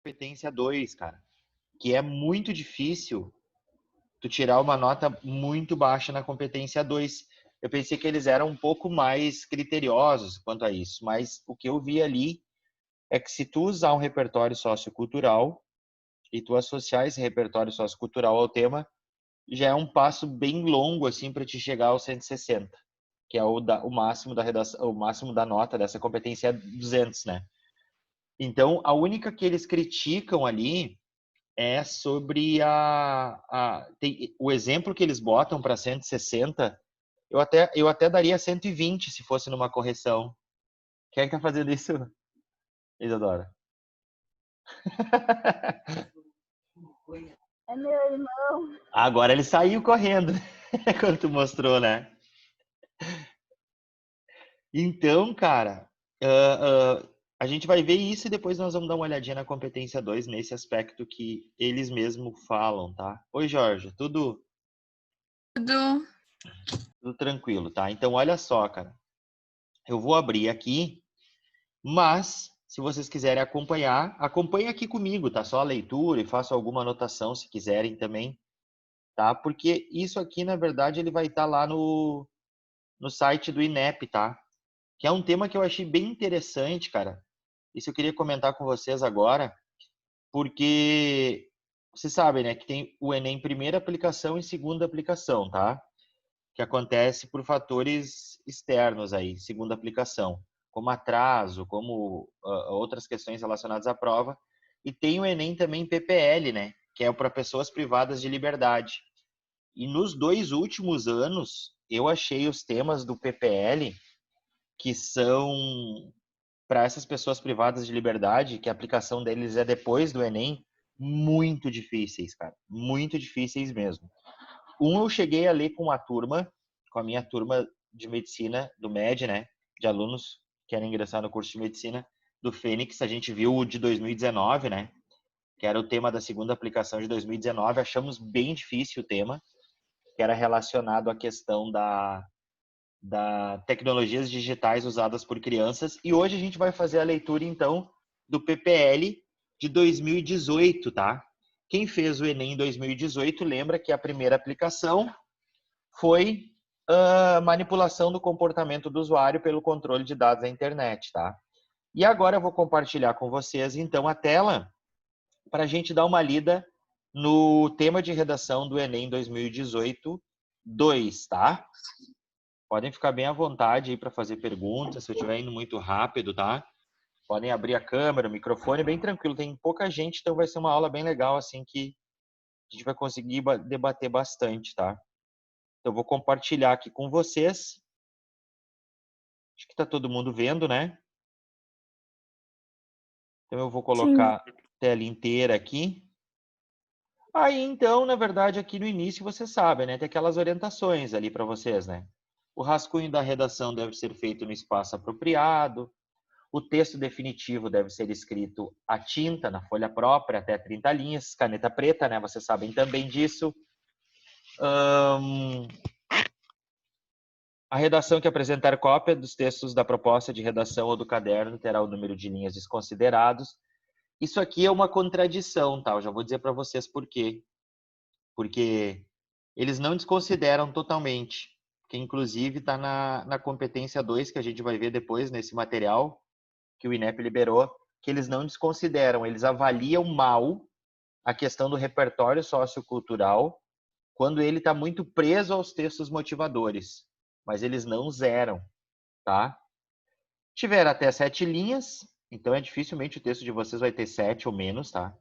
competência 2, cara, que é muito difícil tu tirar uma nota muito baixa na competência 2. Eu pensei que eles eram um pouco mais criteriosos quanto a isso, mas o que eu vi ali é que se tu usar um repertório sociocultural e tu associar esse repertório sociocultural ao tema, já é um passo bem longo assim para te chegar ao 160, que é o máximo da redação, o máximo da nota dessa competência é 200, né? Então, a única que eles criticam ali é sobre o exemplo que eles botam para 160, eu até daria 120 se fosse numa correção. Quem é que tá fazendo isso, Isadora? É meu irmão. Agora ele saiu correndo quando tu mostrou, né? Então, cara, a gente vai ver isso e depois nós vamos dar uma olhadinha na competência 2 nesse aspecto que eles mesmos falam, tá? Oi, Jorge, Tudo. tudo tranquilo, tá? Então, olha só, cara. Eu vou abrir aqui, mas se vocês quiserem acompanhar, acompanhe aqui comigo, tá? Só a leitura e façam alguma anotação se quiserem também, tá? Porque isso aqui, na verdade, ele vai estar lá no site do INEP, tá? Que é um tema que eu achei bem interessante, cara. Isso eu queria comentar com vocês agora, porque vocês sabem, né, que tem o Enem primeira aplicação e segunda aplicação, tá? Que acontece por fatores externos aí, segunda aplicação, como atraso, como outras questões relacionadas à prova. E tem o Enem também PPL, né, que é para pessoas privadas de liberdade. E nos 2 últimos anos, eu achei os temas do PPL que são para essas pessoas privadas de liberdade, que a aplicação deles é depois do Enem, muito difíceis, cara. Muito difíceis mesmo. Eu cheguei a ler com a minha turma de medicina, do MED, né? De alunos que querem ingressar no curso de medicina do Fênix. A gente viu o de 2019, né? Que era o tema da segunda aplicação de 2019. Achamos bem difícil o tema, que era relacionado à questão da tecnologias digitais usadas por crianças. E hoje a gente vai fazer a leitura, então, do PPL de 2018, tá? Quem fez o Enem em 2018 lembra que a primeira aplicação foi a manipulação do comportamento do usuário pelo controle de dados da internet, tá? E agora eu vou compartilhar com vocês, então, a tela para a gente dar uma lida no tema de redação do Enem 2018 2, tá? Podem ficar bem à vontade aí para fazer perguntas, se eu estiver indo muito rápido, tá? Podem abrir a câmera, o microfone, bem tranquilo. Tem pouca gente, então vai ser uma aula bem legal, assim, que a gente vai conseguir debater bastante, tá? Então, eu vou compartilhar aqui com vocês. Acho que está todo mundo vendo, né? Então, eu vou Sim. colocar a tela inteira aqui. Aí, então, na verdade, aqui no início, você sabe, né? Tem aquelas orientações ali para vocês, né? O rascunho da redação deve ser feito no espaço apropriado. O texto definitivo deve ser escrito à tinta, na folha própria, até 30 linhas, caneta preta, né? Vocês sabem também disso. A redação que apresentar cópia dos textos da proposta de redação ou do caderno terá o número de linhas desconsiderados. Isso aqui é uma contradição, tá? Eu já vou dizer para vocês por quê. Porque eles não desconsideram totalmente, que inclusive está na competência 2, que a gente vai ver depois nesse material, que o INEP liberou, que eles não desconsideram, eles avaliam mal a questão do repertório sociocultural quando ele está muito preso aos textos motivadores, mas eles não zeram, tá? Tiver até 7 linhas, então dificilmente o texto de vocês vai ter 7 ou menos, tá?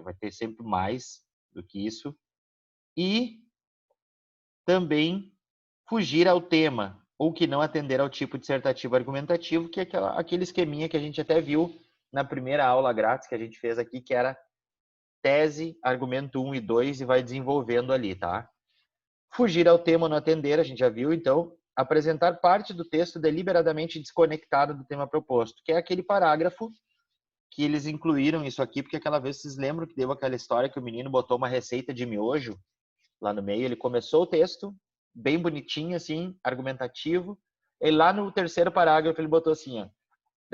Vai ter sempre mais do que isso. E também fugir ao tema ou que não atender ao tipo dissertativo argumentativo, que é aquele esqueminha que a gente até viu na primeira aula grátis que a gente fez aqui, que era tese, argumento 1 e 2 e vai desenvolvendo ali, tá? Fugir ao tema ou não atender, a gente já viu, então, apresentar parte do texto deliberadamente desconectada do tema proposto, que é aquele parágrafo que eles incluíram isso aqui, porque aquela vez vocês lembram que deu aquela história que o menino botou uma receita de miojo lá no meio, ele começou o texto, bem bonitinho, assim, argumentativo, e lá no terceiro parágrafo ele botou assim, ó,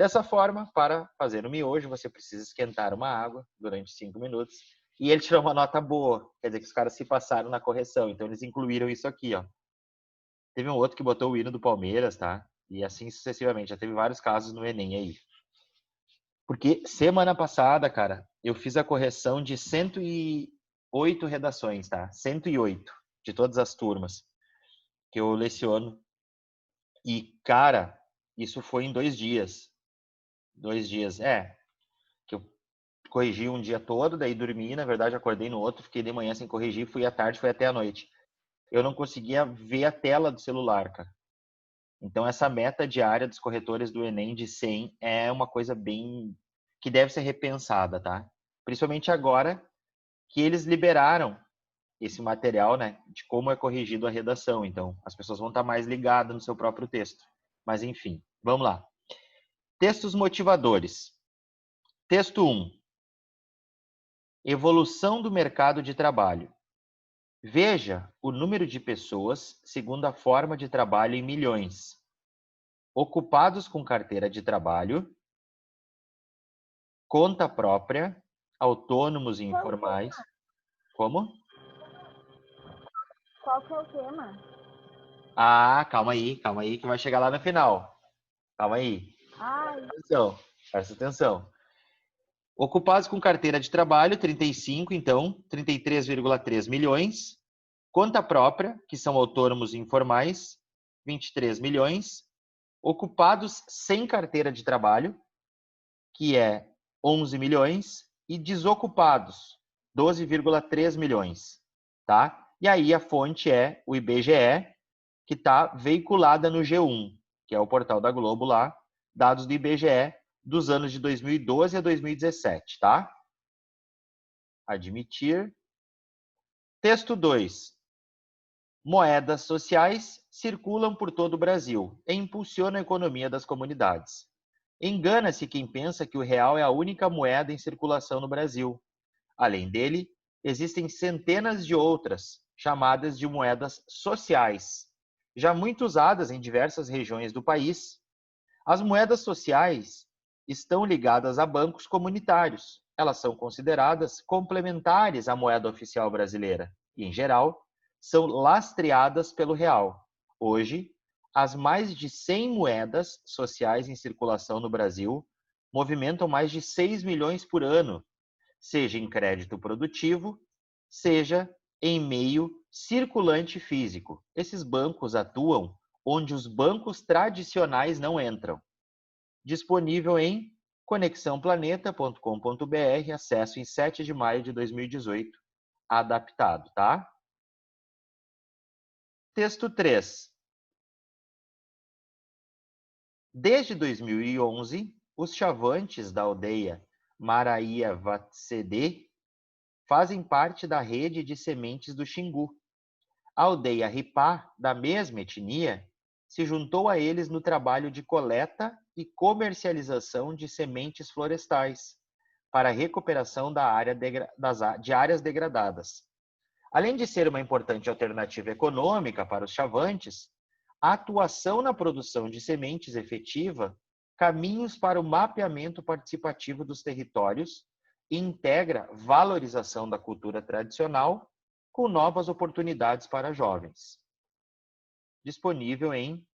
Dessa forma, para fazer o miojo, você precisa esquentar uma água durante 5 minutos. E ele tirou uma nota boa, quer dizer que os caras se passaram na correção. Então, eles incluíram isso aqui, ó. Teve um outro que botou o hino do Palmeiras, tá? E assim sucessivamente. Já teve vários casos no Enem aí. Porque semana passada, cara, eu fiz a correção de 108 redações, tá? 108 de todas as turmas que eu leciono. E, cara, isso foi em 2 dias. 2 dias, que eu corrigi um dia todo, daí dormi, na verdade acordei no outro, fiquei de manhã sem corrigir, fui à tarde, fui até a noite. Eu não conseguia ver a tela do celular, cara. Então essa meta diária dos corretores do Enem de 100 é uma coisa bem que deve ser repensada, tá? Principalmente agora que eles liberaram esse material, né, de como é corrigido a redação. Então, as pessoas vão estar mais ligadas no seu próprio texto. Mas enfim, vamos lá. Textos motivadores. Texto 1. Evolução do mercado de trabalho. Veja o número de pessoas segundo a forma de trabalho em milhões. Ocupados com carteira de trabalho, conta própria, autônomos e informais. Como? Qual que é o tema? Ah, calma aí, que vai chegar lá no final. Calma aí. Ai, Atenção, presta atenção. Ocupados com carteira de trabalho, 35, então, 33,3 milhões. Conta própria, que são autônomos e informais, 23 milhões. Ocupados sem carteira de trabalho, que é 11 milhões. E desocupados, 12,3 milhões. Tá? E aí a fonte é o IBGE, que está veiculada no G1, que é o portal da Globo lá, dados do IBGE dos anos de 2012 a 2017, tá? Admitir. Texto 2. Moedas sociais circulam por todo o Brasil e impulsionam a economia das comunidades. Engana-se quem pensa que o real é a única moeda em circulação no Brasil. Além dele, existem centenas de outras, chamadas de moedas sociais, já muito usadas em diversas regiões do país. As moedas sociais estão ligadas a bancos comunitários. Elas são consideradas complementares à moeda oficial brasileira e, em geral, são lastreadas pelo real. Hoje, as mais de 100 moedas sociais em circulação no Brasil movimentam mais de 6 milhões por ano, seja em crédito produtivo, seja em meio circulante físico. Esses bancos atuam onde os bancos tradicionais não entram. Disponível em conexãoplaneta.com.br, acesso em 7 de maio de 2018, adaptado, tá? Texto 3. Desde 2011, os chavantes da aldeia Maraía Vatsede fazem parte da rede de sementes do Xingu. A aldeia Ripá, da mesma etnia, se juntou a eles no trabalho de coleta e comercialização de sementes florestais para a recuperação de áreas degradadas. Além de ser uma importante alternativa econômica para os chavantes, a atuação na produção de sementes efetiva caminhos para o mapeamento participativo dos territórios e integra valorização da cultura tradicional com novas oportunidades para jovens. Disponível em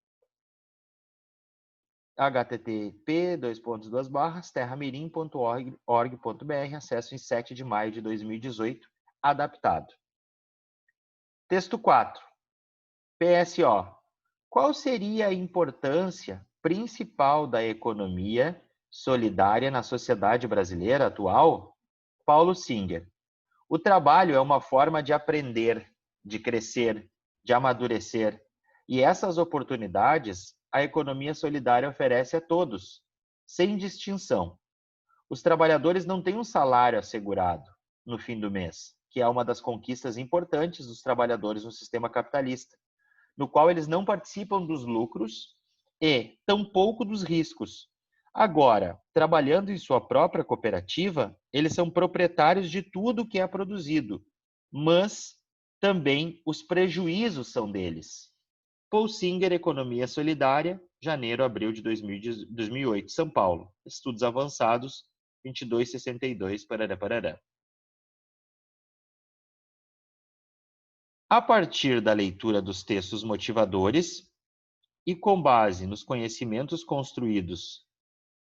http://terramirim.org.br, acesso em 7 de maio de 2018, adaptado. Texto 4. PSO. Qual seria a importância principal da economia solidária na sociedade brasileira atual? Paulo Singer. O trabalho é uma forma de aprender, de crescer, de amadurecer. E essas oportunidades a economia solidária oferece a todos, sem distinção. Os trabalhadores não têm um salário assegurado no fim do mês, que é uma das conquistas importantes dos trabalhadores no sistema capitalista, no qual eles não participam dos lucros e tampouco dos riscos. Agora, trabalhando em sua própria cooperativa, eles são proprietários de tudo que é produzido, mas também os prejuízos são deles. Paul Singer, Economia Solidária, janeiro, abril de 2008, São Paulo. Estudos avançados, 2262, parará, parará. A partir da leitura dos textos motivadores e com base nos conhecimentos construídos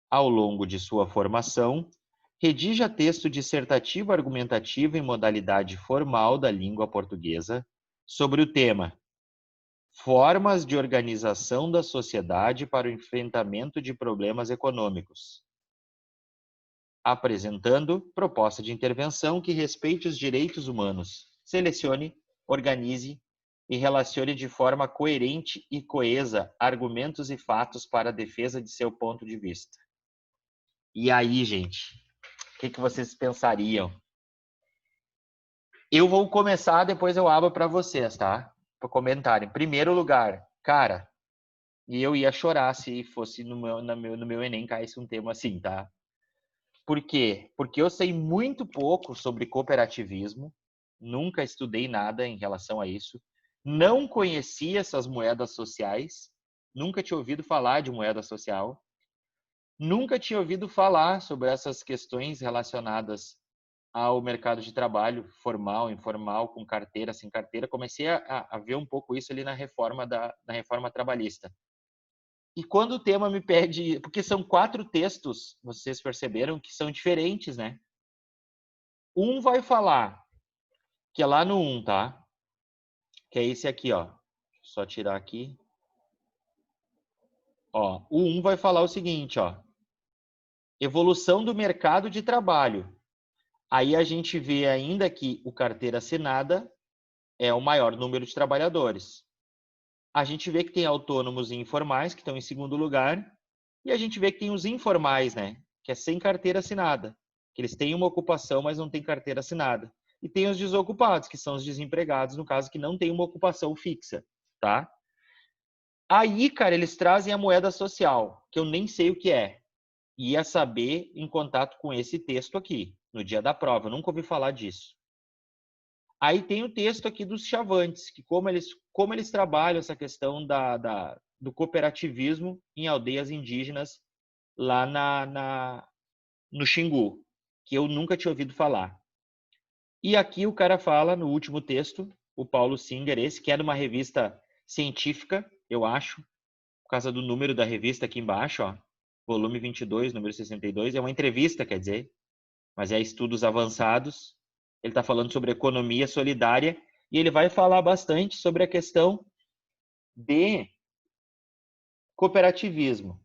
ao longo de sua formação, redija texto dissertativo argumentativo em modalidade formal da língua portuguesa sobre o tema Formas de organização da sociedade para o enfrentamento de problemas econômicos, apresentando proposta de intervenção que respeite os direitos humanos. Selecione, organize e relacione de forma coerente e coesa argumentos e fatos para a defesa de seu ponto de vista. E aí, gente, o que vocês pensariam? Eu vou começar, depois eu abro para vocês, tá? Para comentarem. Em primeiro lugar, cara, e eu ia chorar se fosse no meu Enem caísse um tema assim, tá? Por quê? Porque eu sei muito pouco sobre cooperativismo, nunca estudei nada em relação a isso, não conhecia essas moedas sociais, nunca tinha ouvido falar de moeda social, nunca tinha ouvido falar sobre essas questões relacionadas ao mercado de trabalho, formal, informal, com carteira, sem carteira. Comecei a ver um pouco isso ali na reforma trabalhista. E quando o tema me pede, porque são 4 textos, vocês perceberam que são diferentes, né? Um vai falar, que é lá no 1, tá? Que é esse aqui, ó. Só tirar aqui. Ó, o 1 vai falar o seguinte, ó. Evolução do mercado de trabalho. Aí a gente vê ainda que o carteira assinada é o maior número de trabalhadores. A gente vê que tem autônomos e informais, que estão em segundo lugar, e a gente vê que tem os informais, né? Que é sem carteira assinada. Que eles têm uma ocupação, mas não têm carteira assinada. E tem os desocupados, que são os desempregados, no caso, que não tem uma ocupação fixa, tá? Aí, cara, eles trazem a moeda social, que eu nem sei o que é. Ia saber em contato com esse texto aqui, no dia da prova. Eu nunca ouvi falar disso. Aí tem o texto aqui dos chavantes, que como eles trabalham essa questão do cooperativismo em aldeias indígenas lá no Xingu, que eu nunca tinha ouvido falar. E aqui o cara fala, no último texto, o Paulo Singer, esse, que é de uma revista científica, eu acho, por causa do número da revista aqui embaixo, ó, volume 22, número 62, é uma entrevista, quer dizer, mas é estudos avançados. Ele está falando sobre economia solidária e ele vai falar bastante sobre a questão de cooperativismo.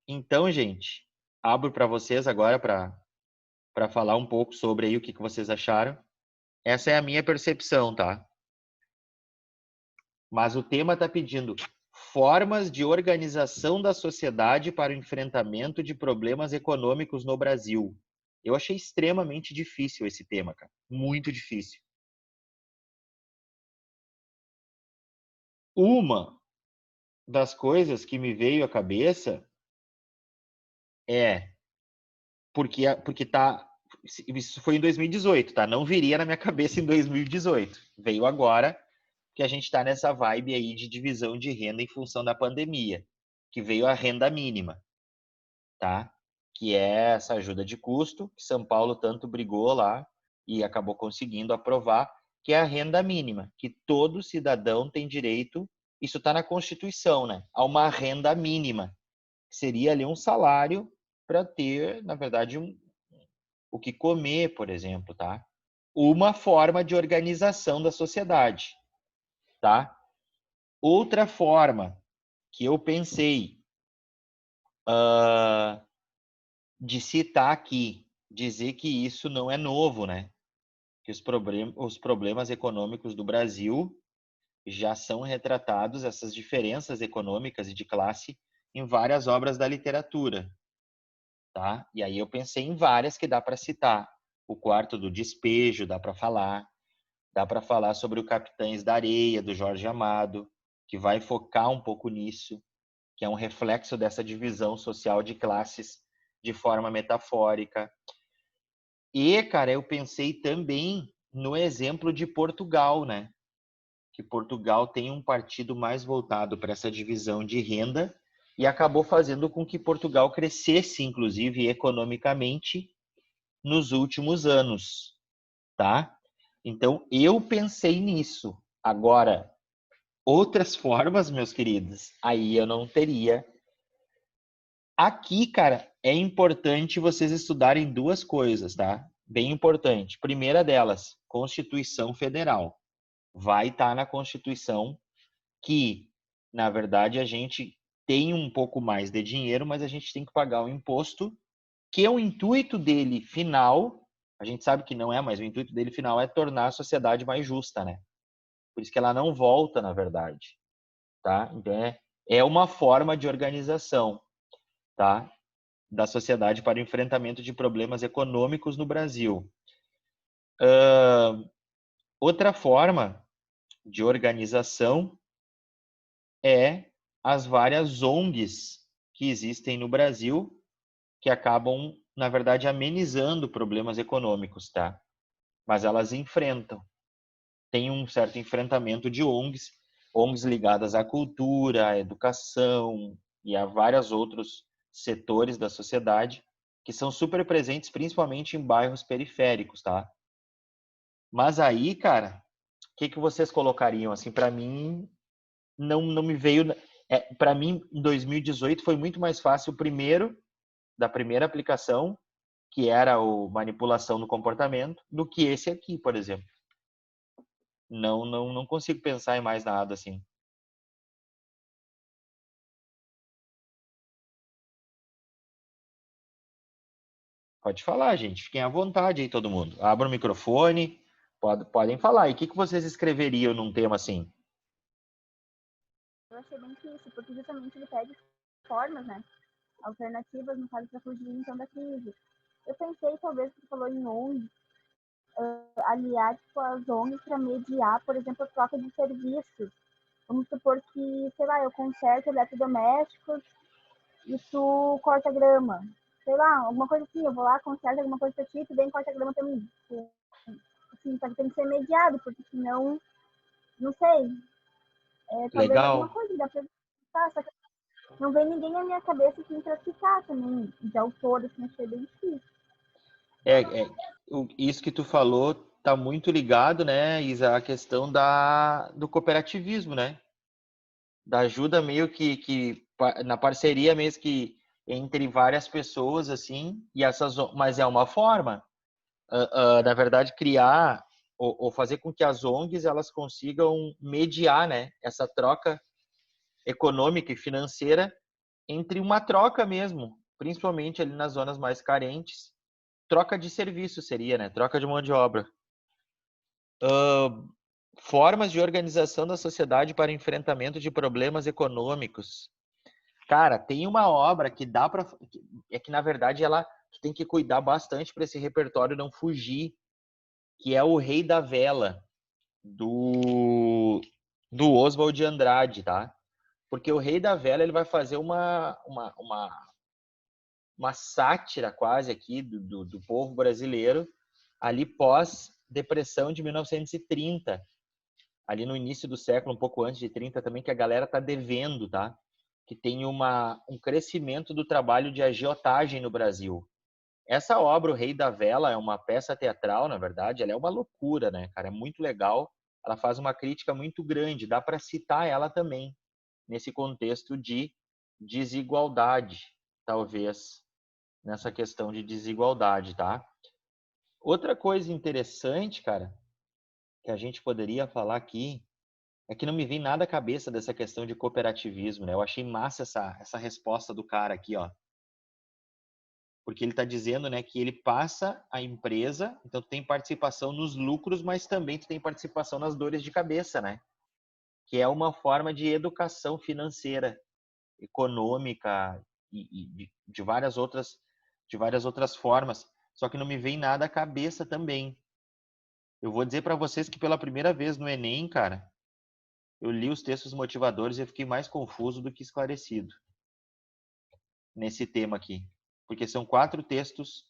Então, gente, abro para vocês agora para falar um pouco sobre aí o que vocês acharam. Essa é a minha percepção, tá? Mas o tema está pedindo formas de organização da sociedade para o enfrentamento de problemas econômicos no Brasil. Eu achei extremamente difícil esse tema, cara. Muito difícil. Uma das coisas que me veio à cabeça é porque tá, isso foi em 2018, tá? Não viria na minha cabeça em 2018. Veio agora que a gente está nessa vibe aí de divisão de renda em função da pandemia, que veio a renda mínima, tá? Que é essa ajuda de custo que São Paulo tanto brigou lá e acabou conseguindo aprovar, que é a renda mínima, que todo cidadão tem direito, isso está na Constituição, né? A uma renda mínima, que seria ali um salário para ter, na verdade, o que comer, por exemplo, tá? Uma forma de organização da sociedade, tá? Outra forma que eu pensei de citar aqui, dizer que isso não é novo, né? Que os problemas econômicos do Brasil já são retratados, essas diferenças econômicas e de classe, em várias obras da literatura, tá? E aí eu pensei em várias que dá para citar. O Quarto do Despejo, dá para falar sobre o Capitães da Areia, do Jorge Amado, que vai focar um pouco nisso, que é um reflexo dessa divisão social de classes de forma metafórica. E, cara, eu pensei também no exemplo de Portugal, né? que Portugal tem um partido mais voltado para essa divisão de renda e acabou fazendo com que Portugal crescesse, inclusive, economicamente nos últimos anos, tá? Então, eu pensei nisso. Agora, outras formas, meus queridos, aí eu não teria. Aqui, cara, é importante vocês estudarem duas coisas, tá? Bem importante. Primeira delas, Constituição Federal. Vai estar na Constituição que, na verdade, a gente tem um pouco mais de dinheiro, mas a gente tem que pagar o imposto, que é o intuito dele final, a gente sabe que não é, mas o intuito dele final é tornar a sociedade mais justa, né? Por isso que ela não volta, na verdade, tá? Então, é uma forma de organização, tá? Da sociedade para o enfrentamento de problemas econômicos no Brasil. Outra forma de organização é as várias ONGs que existem no Brasil, que acabam, na verdade, amenizando problemas econômicos, tá? Mas elas enfrentam. Tem um certo enfrentamento de ONGs, ONGs ligadas à cultura, à educação e a vários outros setores da sociedade, que são super presentes, principalmente em bairros periféricos, tá? Mas aí, cara, o que vocês colocariam? Assim, para mim, não me veio. Para mim, em 2018 foi muito mais fácil o primeiro da primeira aplicação, que era o manipulação do comportamento, do que esse aqui, por exemplo. Não consigo pensar em mais nada assim. Pode falar, gente. Fiquem à vontade aí, todo mundo. Abra o microfone, podem falar. E o que vocês escreveriam num tema assim? Eu achei bem difícil, porque justamente ele pede formas, né? Alternativas, no caso, para fugir então da crise. Eu pensei, talvez, que você falou em ONG, aliar tipo, as ONGs para mediar, por exemplo, a troca de serviços. Vamos supor que, sei lá, eu conserto eletrodomésticos e tu corta grama. Sei lá, alguma coisa assim, eu vou lá, conserto alguma coisa pra ti, tu vem e corta grama também. Assim, só que tem que ser mediado, porque senão, não sei, talvez alguma Legal. coisa que dá pra citar, só que não vem ninguém na minha cabeça assim pra citar também, de autor, assim, achei bem difícil. Isso que tu falou tá muito ligado, né, Isa, a questão do cooperativismo, né? Da ajuda meio que na parceria mesmo que entre várias pessoas assim, e mas é uma forma, na verdade, criar ou fazer com que as ONGs elas consigam mediar, né, essa troca econômica e financeira entre uma troca mesmo, principalmente ali nas zonas mais carentes. Troca de serviço seria, né? Troca de mão de obra. Formas de organização da sociedade para enfrentamento de problemas econômicos. Cara, tem uma obra que dá para é que na verdade ela tem que cuidar bastante para esse repertório não fugir, que é O Rei da Vela do Oswald de Andrade, tá? Porque o Rei da Vela ele vai fazer uma sátira quase aqui do povo brasileiro ali pós depressão de 1930, ali no início do século, um pouco antes de 30 também, que a galera tá devendo, tá? Que tem um crescimento do trabalho de agiotagem no Brasil. Essa obra, O Rei da Vela, é uma peça teatral, na verdade, ela é uma loucura, né, cara? É muito legal. Ela faz uma crítica muito grande, dá para citar ela também, nesse contexto de desigualdade, talvez, nessa questão de desigualdade, tá? Outra coisa interessante, cara, que a gente poderia falar aqui, é que não me vem nada à cabeça dessa questão de cooperativismo, né? Eu achei massa essa resposta do cara aqui, ó. Porque ele está dizendo, né, que ele passa a empresa, então tu tem participação nos lucros, mas também tu tem participação nas dores de cabeça, né? Que é uma forma de educação financeira, econômica e de várias outras formas. Só que não me vem nada à cabeça também. Eu vou dizer para vocês que pela primeira vez no Enem, cara, eu li os textos motivadores e eu fiquei mais confuso do que esclarecido nesse tema aqui. Porque são 4 textos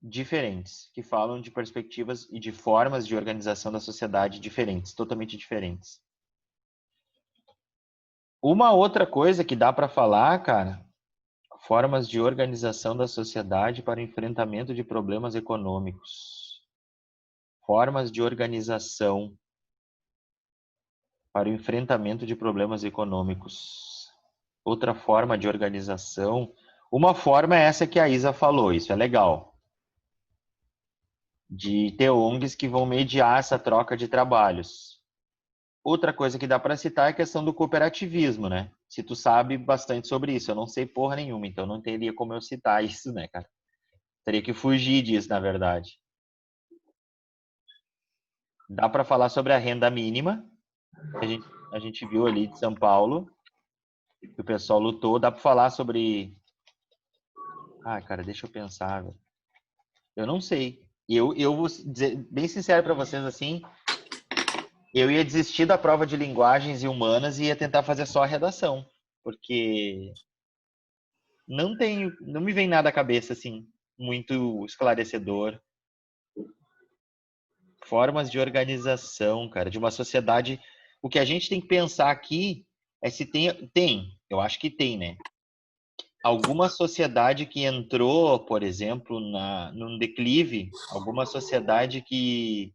diferentes, que falam de perspectivas e de formas de organização da sociedade diferentes, totalmente diferentes. Uma outra coisa que dá para falar, cara, formas de organização da sociedade para o enfrentamento de problemas econômicos. Formas de organização para o enfrentamento de problemas econômicos. Outra forma de organização, uma forma é essa que a Isa falou, isso é legal. De ter ONGs que vão mediar essa troca de trabalhos. Outra coisa que dá para citar é a questão do cooperativismo, né? Se tu sabe bastante sobre isso, eu não sei porra nenhuma, então não teria como eu citar isso, né, cara? Teria que fugir disso, na verdade. Dá para falar sobre a renda mínima, a gente viu ali de São Paulo, que o pessoal lutou. Dá para falar sobre... Ah, cara, deixa eu pensar. Eu não sei. Eu vou dizer bem sincero para vocês assim, eu ia desistir da prova de linguagens e humanas e ia tentar fazer só a redação, porque não me vem nada à cabeça assim muito esclarecedor. Formas de organização, cara, de uma sociedade. O que a gente tem que pensar aqui é se eu acho que tem, né? Alguma sociedade que entrou, por exemplo, num declive, alguma sociedade que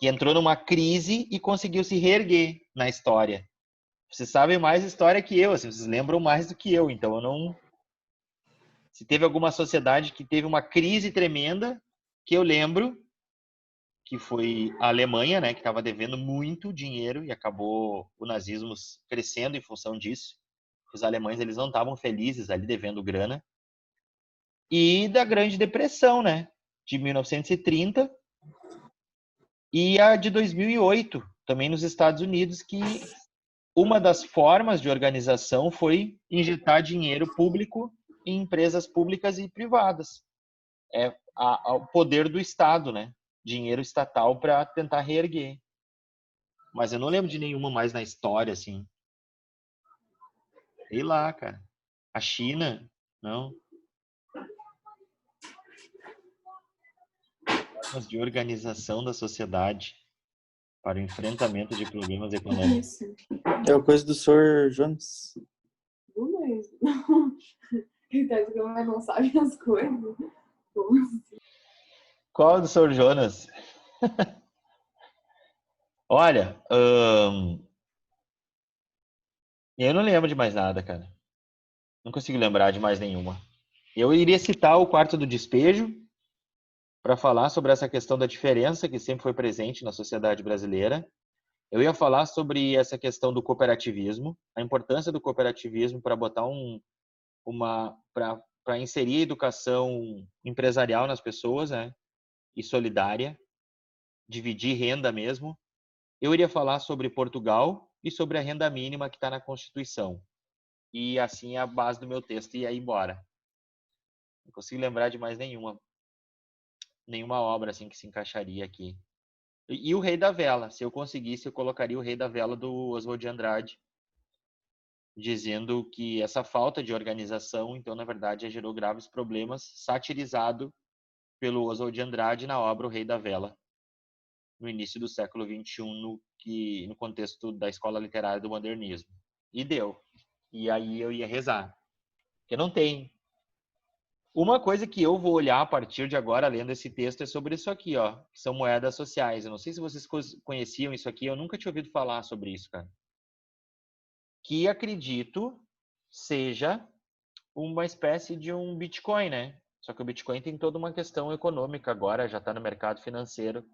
entrou numa crise e conseguiu se reerguer na história. Vocês sabem mais história que eu, assim, vocês lembram mais do que eu, então eu não... Se teve alguma sociedade que teve uma crise tremenda, que eu lembro, que foi a Alemanha, né, que estava devendo muito dinheiro e acabou o nazismo crescendo em função disso. Os alemães, eles não estavam felizes ali devendo grana. E da Grande Depressão, né, de 1930 e a de 2008, também nos Estados Unidos, que uma das formas de organização foi injetar dinheiro público em empresas públicas e privadas. É o poder do Estado, né? Dinheiro estatal para tentar reerguer. Mas eu não lembro de nenhuma mais na história, assim. Sei lá, cara. A China, não. Formas de organização da sociedade para o enfrentamento de problemas econômicos. Isso. É a coisa do Sr. Jones. Não mesmo. Ele tá dizendo que não sabe as coisas. Como assim? Qual é do Sr. Jonas? Olha, eu não lembro de mais nada, cara. Não consigo lembrar de mais nenhuma. Eu iria citar o Quarto do Despejo para falar sobre essa questão da diferença que sempre foi presente na sociedade brasileira. Eu ia falar sobre essa questão do cooperativismo, a importância do cooperativismo para botar para inserir a educação empresarial nas pessoas, né? E solidária, dividir renda mesmo. Eu iria falar sobre Portugal e sobre a renda mínima que está na Constituição. E assim é a base do meu texto e aí embora. Não consigo lembrar de mais nenhuma obra assim que se encaixaria aqui. E o Rei da Vela, se eu conseguisse, eu colocaria o Rei da Vela do Oswald de Andrade, dizendo que essa falta de organização, então, na verdade, gerou graves problemas, satirizado pelo Oswald de Andrade na obra O Rei da Vela, no início do século XXI, no contexto da escola literária do modernismo. E deu. E aí eu ia rezar. Porque não tem. Uma coisa que eu vou olhar a partir de agora, lendo esse texto, é sobre isso aqui, ó, que são moedas sociais. Eu não sei se vocês conheciam isso aqui, eu nunca tinha ouvido falar sobre isso, cara. Que acredito seja uma espécie de um Bitcoin, né? Só que o Bitcoin tem toda uma questão econômica agora, já está no mercado financeiro.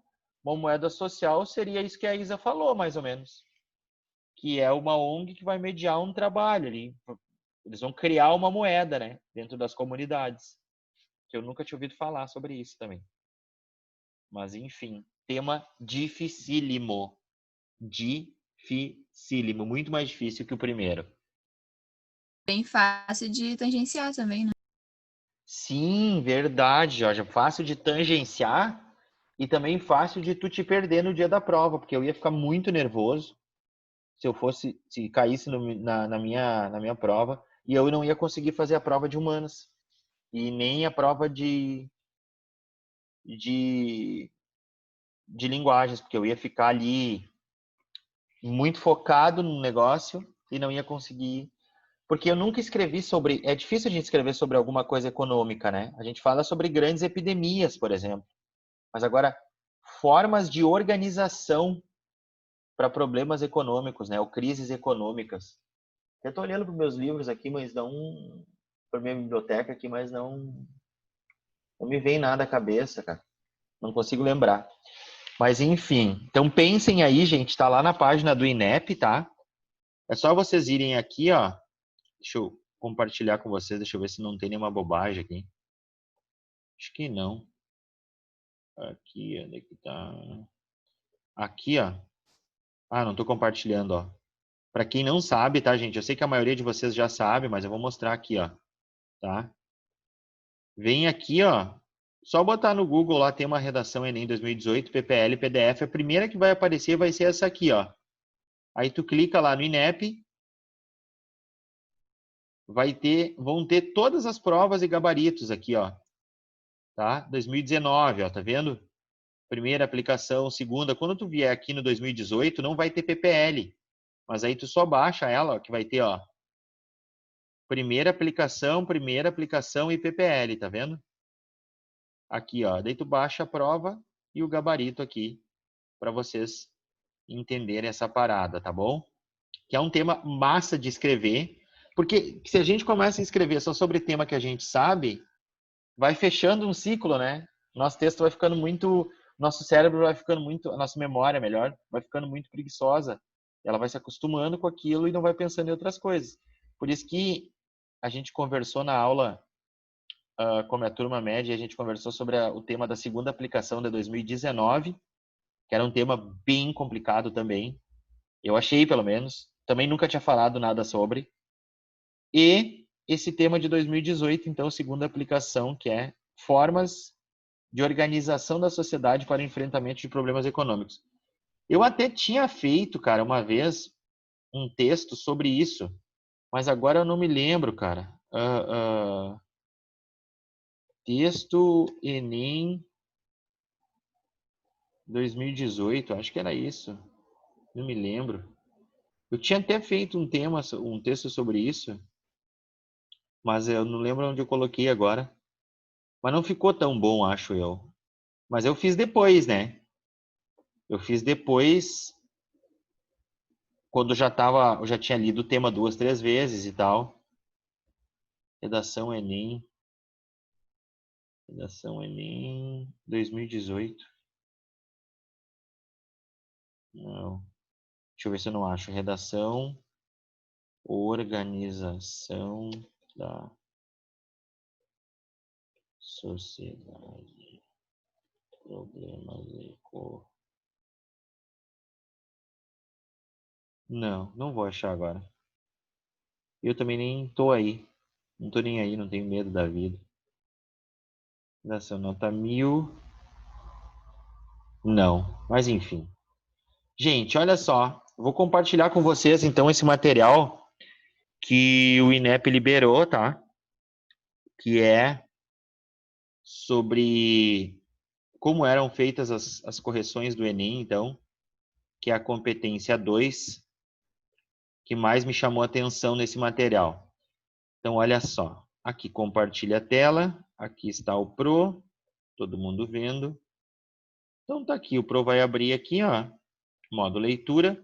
Uma moeda social seria isso que a Isa falou, mais ou menos. Que é uma ONG que vai mediar um trabalho ali. Eles vão criar uma moeda, né? Dentro das comunidades. Que eu nunca tinha ouvido falar sobre isso também. Mas, enfim, tema dificílimo. Dificílimo. Muito mais difícil que o primeiro. Bem fácil de tangenciar também, né? Sim, verdade, Jorge. Fácil de tangenciar e também fácil de tu te perder no dia da prova, porque eu ia ficar muito nervoso se caísse na minha prova e eu não ia conseguir fazer a prova de humanas e nem a prova de de linguagens, porque eu ia ficar ali muito focado no negócio e não ia conseguir. Porque eu nunca escrevi sobre. É difícil a gente escrever sobre alguma coisa econômica, né? A gente fala sobre grandes epidemias, por exemplo. Mas agora, formas de organização para problemas econômicos, né? Ou crises econômicas. Eu estou olhando para os meus livros aqui, mas não. Para minha biblioteca aqui, mas não me vem nada à cabeça, cara. Não consigo lembrar. Mas enfim, então pensem aí, gente, está lá na página do INEP, tá? É só vocês irem aqui, ó. Deixa eu compartilhar com vocês, deixa eu ver se não tem nenhuma bobagem aqui. Acho que não. Aqui, onde é que tá? Aqui, ó. Ah, não tô compartilhando, ó. Para quem não sabe, tá, gente? Eu sei que a maioria de vocês já sabe, mas eu vou mostrar aqui, ó. Tá? Vem aqui, ó. Só botar no Google lá, tem uma redação Enem 2018, PPL, PDF. A primeira que vai aparecer vai ser essa aqui, ó. Aí tu clica lá no INEP. Vão ter todas as provas e gabaritos aqui, ó. Tá? 2019, ó, tá vendo? Primeira aplicação, segunda. Quando tu vier aqui no 2018, não vai ter PPL. Mas aí tu só baixa ela, ó, que vai ter, ó. Primeira aplicação e PPL, tá vendo? Aqui, ó. Daí tu baixa a prova e o gabarito aqui para vocês entenderem essa parada, tá bom? Que é um tema massa de escrever, porque se a gente começa a escrever só sobre tema que a gente sabe, vai fechando um ciclo, né? Nosso texto vai ficando muito, nosso cérebro vai ficando muito, a nossa memória, melhor, vai ficando muito preguiçosa. Ela vai se acostumando com aquilo e não vai pensando em outras coisas. Por isso que a gente conversou na aula com a minha turma média, a gente conversou sobre o tema da segunda aplicação de 2019, que era um tema bem complicado também. Eu achei, pelo menos. Também nunca tinha falado nada sobre. E esse tema de 2018, então, segunda aplicação, que é formas de organização da sociedade para o enfrentamento de problemas econômicos. Eu até tinha feito, cara, uma vez, um texto sobre isso, mas agora eu não me lembro, cara. Texto Enem 2018, acho que era isso. Não me lembro. Eu tinha até feito um texto sobre isso, mas eu não lembro onde eu coloquei agora. Mas não ficou tão bom, acho eu. Mas eu fiz depois, né? Eu fiz depois, quando eu já tinha lido o tema 2, 3 vezes e tal. Redação Enem 2018. Não. Deixa eu ver se eu não acho. Redação, organização da sociedade, problemas econômicos. Não vou achar agora. Eu também nem tô aí. Não tô nem aí, não tenho medo da vida. Redação nota 1000. Não, mas enfim. Gente, olha só. Vou compartilhar com vocês, então, esse material que o INEP liberou, tá? Que é sobre como eram feitas as correções do Enem, então, que é a competência 2, que mais me chamou a atenção nesse material. Então, olha só. Aqui compartilha a tela. Aqui está o Pro. Todo mundo vendo. Então, tá aqui. O Pro vai abrir aqui, ó. Modo leitura.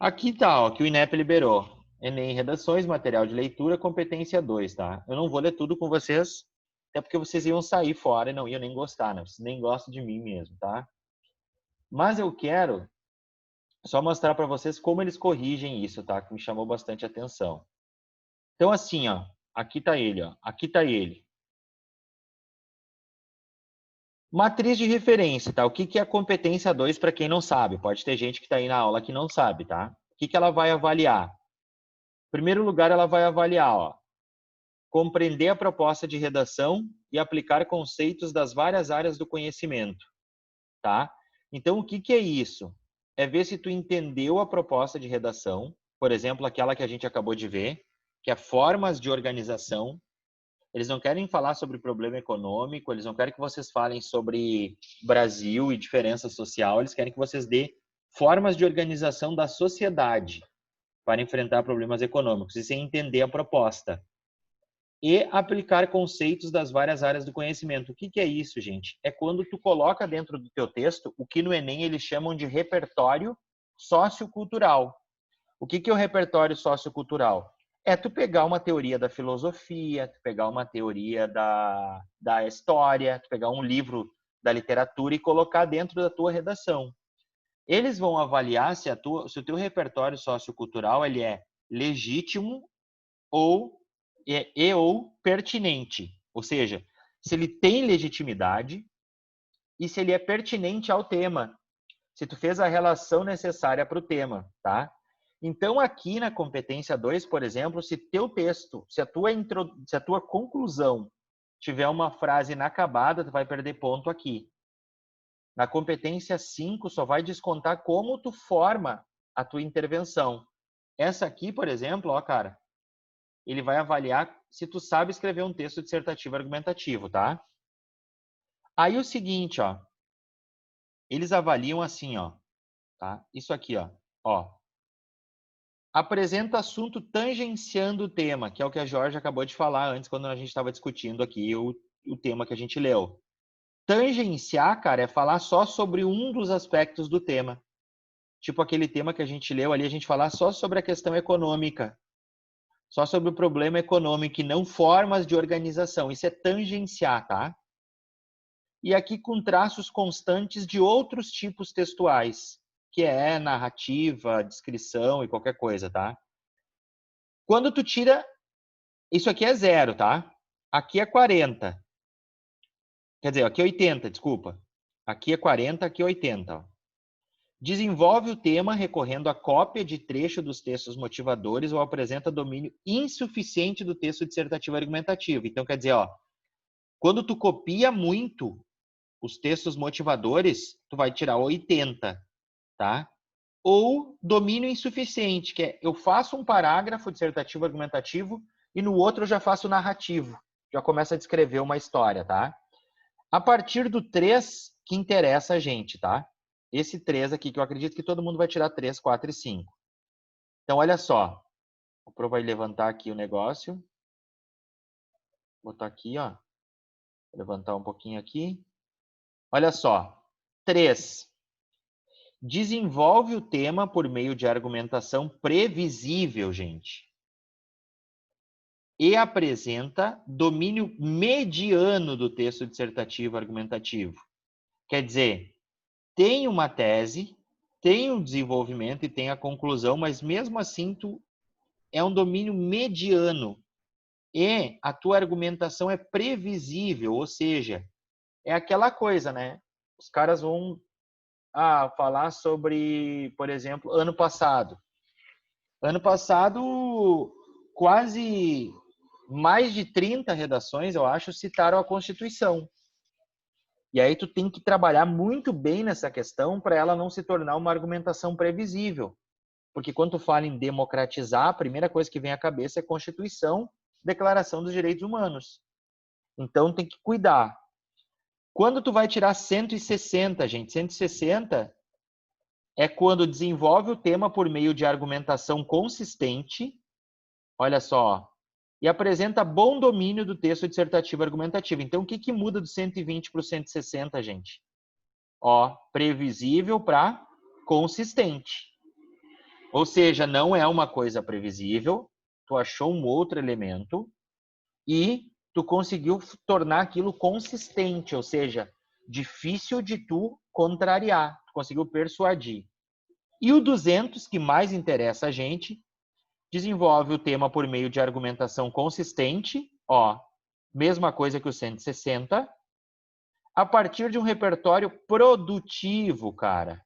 Aqui tá, ó, que o INEP liberou. Enem Redações, material de leitura, competência 2, tá? Eu não vou ler tudo com vocês, até porque vocês iam sair fora e não iam nem gostar, né? Vocês nem gostam de mim mesmo, tá? Mas eu quero só mostrar para vocês como eles corrigem isso, tá? Que me chamou bastante atenção. Então, assim, ó. Aqui tá ele, ó. Aqui tá ele. Matriz de referência, tá? O que é a competência 2 para quem não sabe? Pode ter gente que está aí na aula que não sabe, tá? O que ela vai avaliar? Em primeiro lugar, ela vai avaliar, ó, compreender a proposta de redação e aplicar conceitos das várias áreas do conhecimento, tá? Então, o que é isso? É ver se tu entendeu a proposta de redação, por exemplo, aquela que a gente acabou de ver, que é formas de organização, Eles não querem falar sobre problema econômico, eles não querem que vocês falem sobre Brasil e diferença social, eles querem que vocês dê formas de organização da sociedade para enfrentar problemas econômicos e sem entender a proposta. E aplicar conceitos das várias áreas do conhecimento. O que é isso, gente? É quando tu coloca dentro do teu texto o que no Enem eles chamam de repertório sociocultural. O que é o repertório sociocultural? É tu pegar uma teoria da filosofia, tu pegar uma teoria da história, tu pegar um livro da literatura e colocar dentro da tua redação. Eles vão avaliar se o teu repertório sociocultural ele é legítimo ou pertinente. Ou seja, se ele tem legitimidade e se ele é pertinente ao tema. Se tu fez a relação necessária para o tema, tá? Então, aqui na competência 2, por exemplo, se teu texto, se a tua conclusão tiver uma frase inacabada, tu vai perder ponto aqui. Na competência 5, só vai descontar como tu forma a tua intervenção. Essa aqui, por exemplo, ó, cara, ele vai avaliar se tu sabe escrever um texto dissertativo argumentativo, tá? Aí o seguinte, ó, eles avaliam assim, ó, tá? Isso aqui, ó. Apresenta assunto tangenciando o tema, que é o que a Jorge acabou de falar antes, quando a gente estava discutindo aqui o tema que a gente leu. Tangenciar, cara, é falar só sobre um dos aspectos do tema. Tipo aquele tema que a gente leu ali, a gente falar só sobre a questão econômica. Só sobre o problema econômico e não formas de organização. Isso é tangenciar, tá? E aqui com traços constantes de outros tipos textuais, que é narrativa, descrição e qualquer coisa, tá? Quando tu tira... Isso aqui é 0, tá? Aqui é 40. Quer dizer, aqui é 80, desculpa. Aqui é 40, aqui é 80. Ó. Desenvolve o tema recorrendo à cópia de trecho dos textos motivadores ou apresenta domínio insuficiente do texto dissertativo argumentativo. Então, quer dizer, ó, quando tu copia muito os textos motivadores, tu vai tirar 80, tá? Ou domínio insuficiente, que é eu faço um parágrafo dissertativo argumentativo e no outro eu já faço narrativo. Já começa a descrever uma história, tá? A partir do 3 que interessa a gente, tá? Esse 3 aqui, que eu acredito que todo mundo vai tirar 3, 4 e 5. Então, olha só. O Pro vai levantar aqui o negócio. Botar aqui, ó. Levantar um pouquinho aqui. Olha só. 3. Desenvolve o tema por meio de argumentação previsível, gente. E apresenta domínio mediano do texto dissertativo argumentativo. Quer dizer, tem uma tese, tem um desenvolvimento e tem a conclusão, mas mesmo assim é um domínio mediano. E a tua argumentação é previsível, ou seja, é aquela coisa, né? Os caras vão falar sobre, por exemplo, ano passado. Ano passado, quase mais de 30 redações, eu acho, citaram a Constituição. E aí tu tem que trabalhar muito bem nessa questão para ela não se tornar uma argumentação previsível. Porque quando tu fala em democratizar, a primeira coisa que vem à cabeça é Constituição, Declaração dos Direitos Humanos. Então tem que cuidar. Quando tu vai tirar 160, gente, 160 é quando desenvolve o tema por meio de argumentação consistente, olha só, e apresenta bom domínio do texto dissertativo argumentativo. Então, o que muda do 120 para o 160, gente? Ó, previsível para consistente. Ou seja, não é uma coisa previsível, tu achou um outro elemento e tu conseguiu tornar aquilo consistente, ou seja, difícil de tu contrariar, tu conseguiu persuadir. E o 200, que mais interessa a gente, desenvolve o tema por meio de argumentação consistente, ó, mesma coisa que o 160, a partir de um repertório produtivo, cara.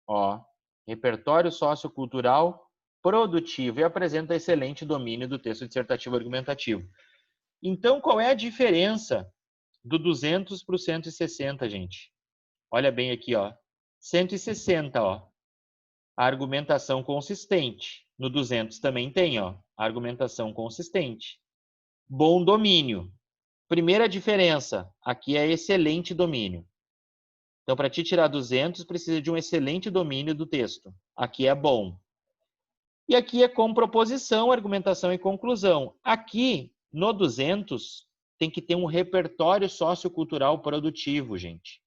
Ó, repertório sociocultural produtivo e apresenta excelente domínio do texto dissertativo argumentativo. Então, qual é a diferença do 200 para o 160, gente? Olha bem aqui, ó. 160, ó. A argumentação consistente. No 200 também tem, ó, a argumentação consistente. bom domínio. Primeira diferença, aqui é excelente domínio. Então, para te tirar 200, precisa de um excelente domínio do texto. Aqui é bom. E aqui é com proposição, argumentação e conclusão. Aqui, no 200, tem que ter um repertório sociocultural produtivo, gente.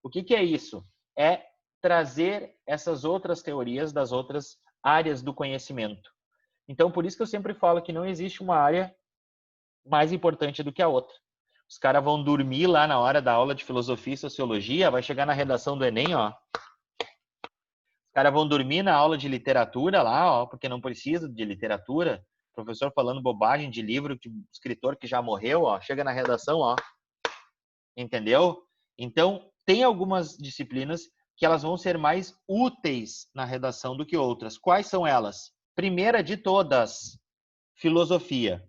O que é isso? É trazer essas outras teorias das outras áreas do conhecimento. Então, por isso que eu sempre falo que não existe uma área mais importante do que a outra. Os caras vão dormir lá na hora da aula de filosofia e sociologia, vai chegar na redação do Enem, ó. Os caras vão dormir na aula de literatura lá, ó, porque não precisa de literatura. O professor falando bobagem de livro de escritor que já morreu, ó, chega na redação, ó. Entendeu? Então, tem algumas disciplinas que elas vão ser mais úteis na redação do que outras. Quais são elas? Primeira de todas, filosofia.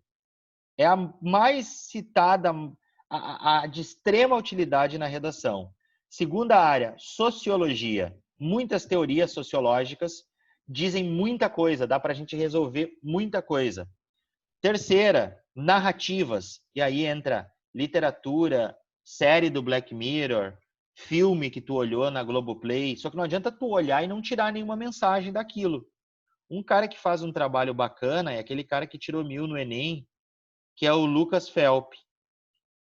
É a mais citada, a de extrema utilidade na redação. Segunda área, sociologia. Muitas teorias sociológicas dizem muita coisa, dá para a gente resolver muita coisa. Terceira, narrativas. E aí entra literatura, série do Black Mirror, filme que tu olhou na Globoplay. Só que não adianta tu olhar e não tirar nenhuma mensagem daquilo. Um cara que faz um trabalho bacana é aquele cara que tirou 1000 no Enem, que é o Lucas Felp.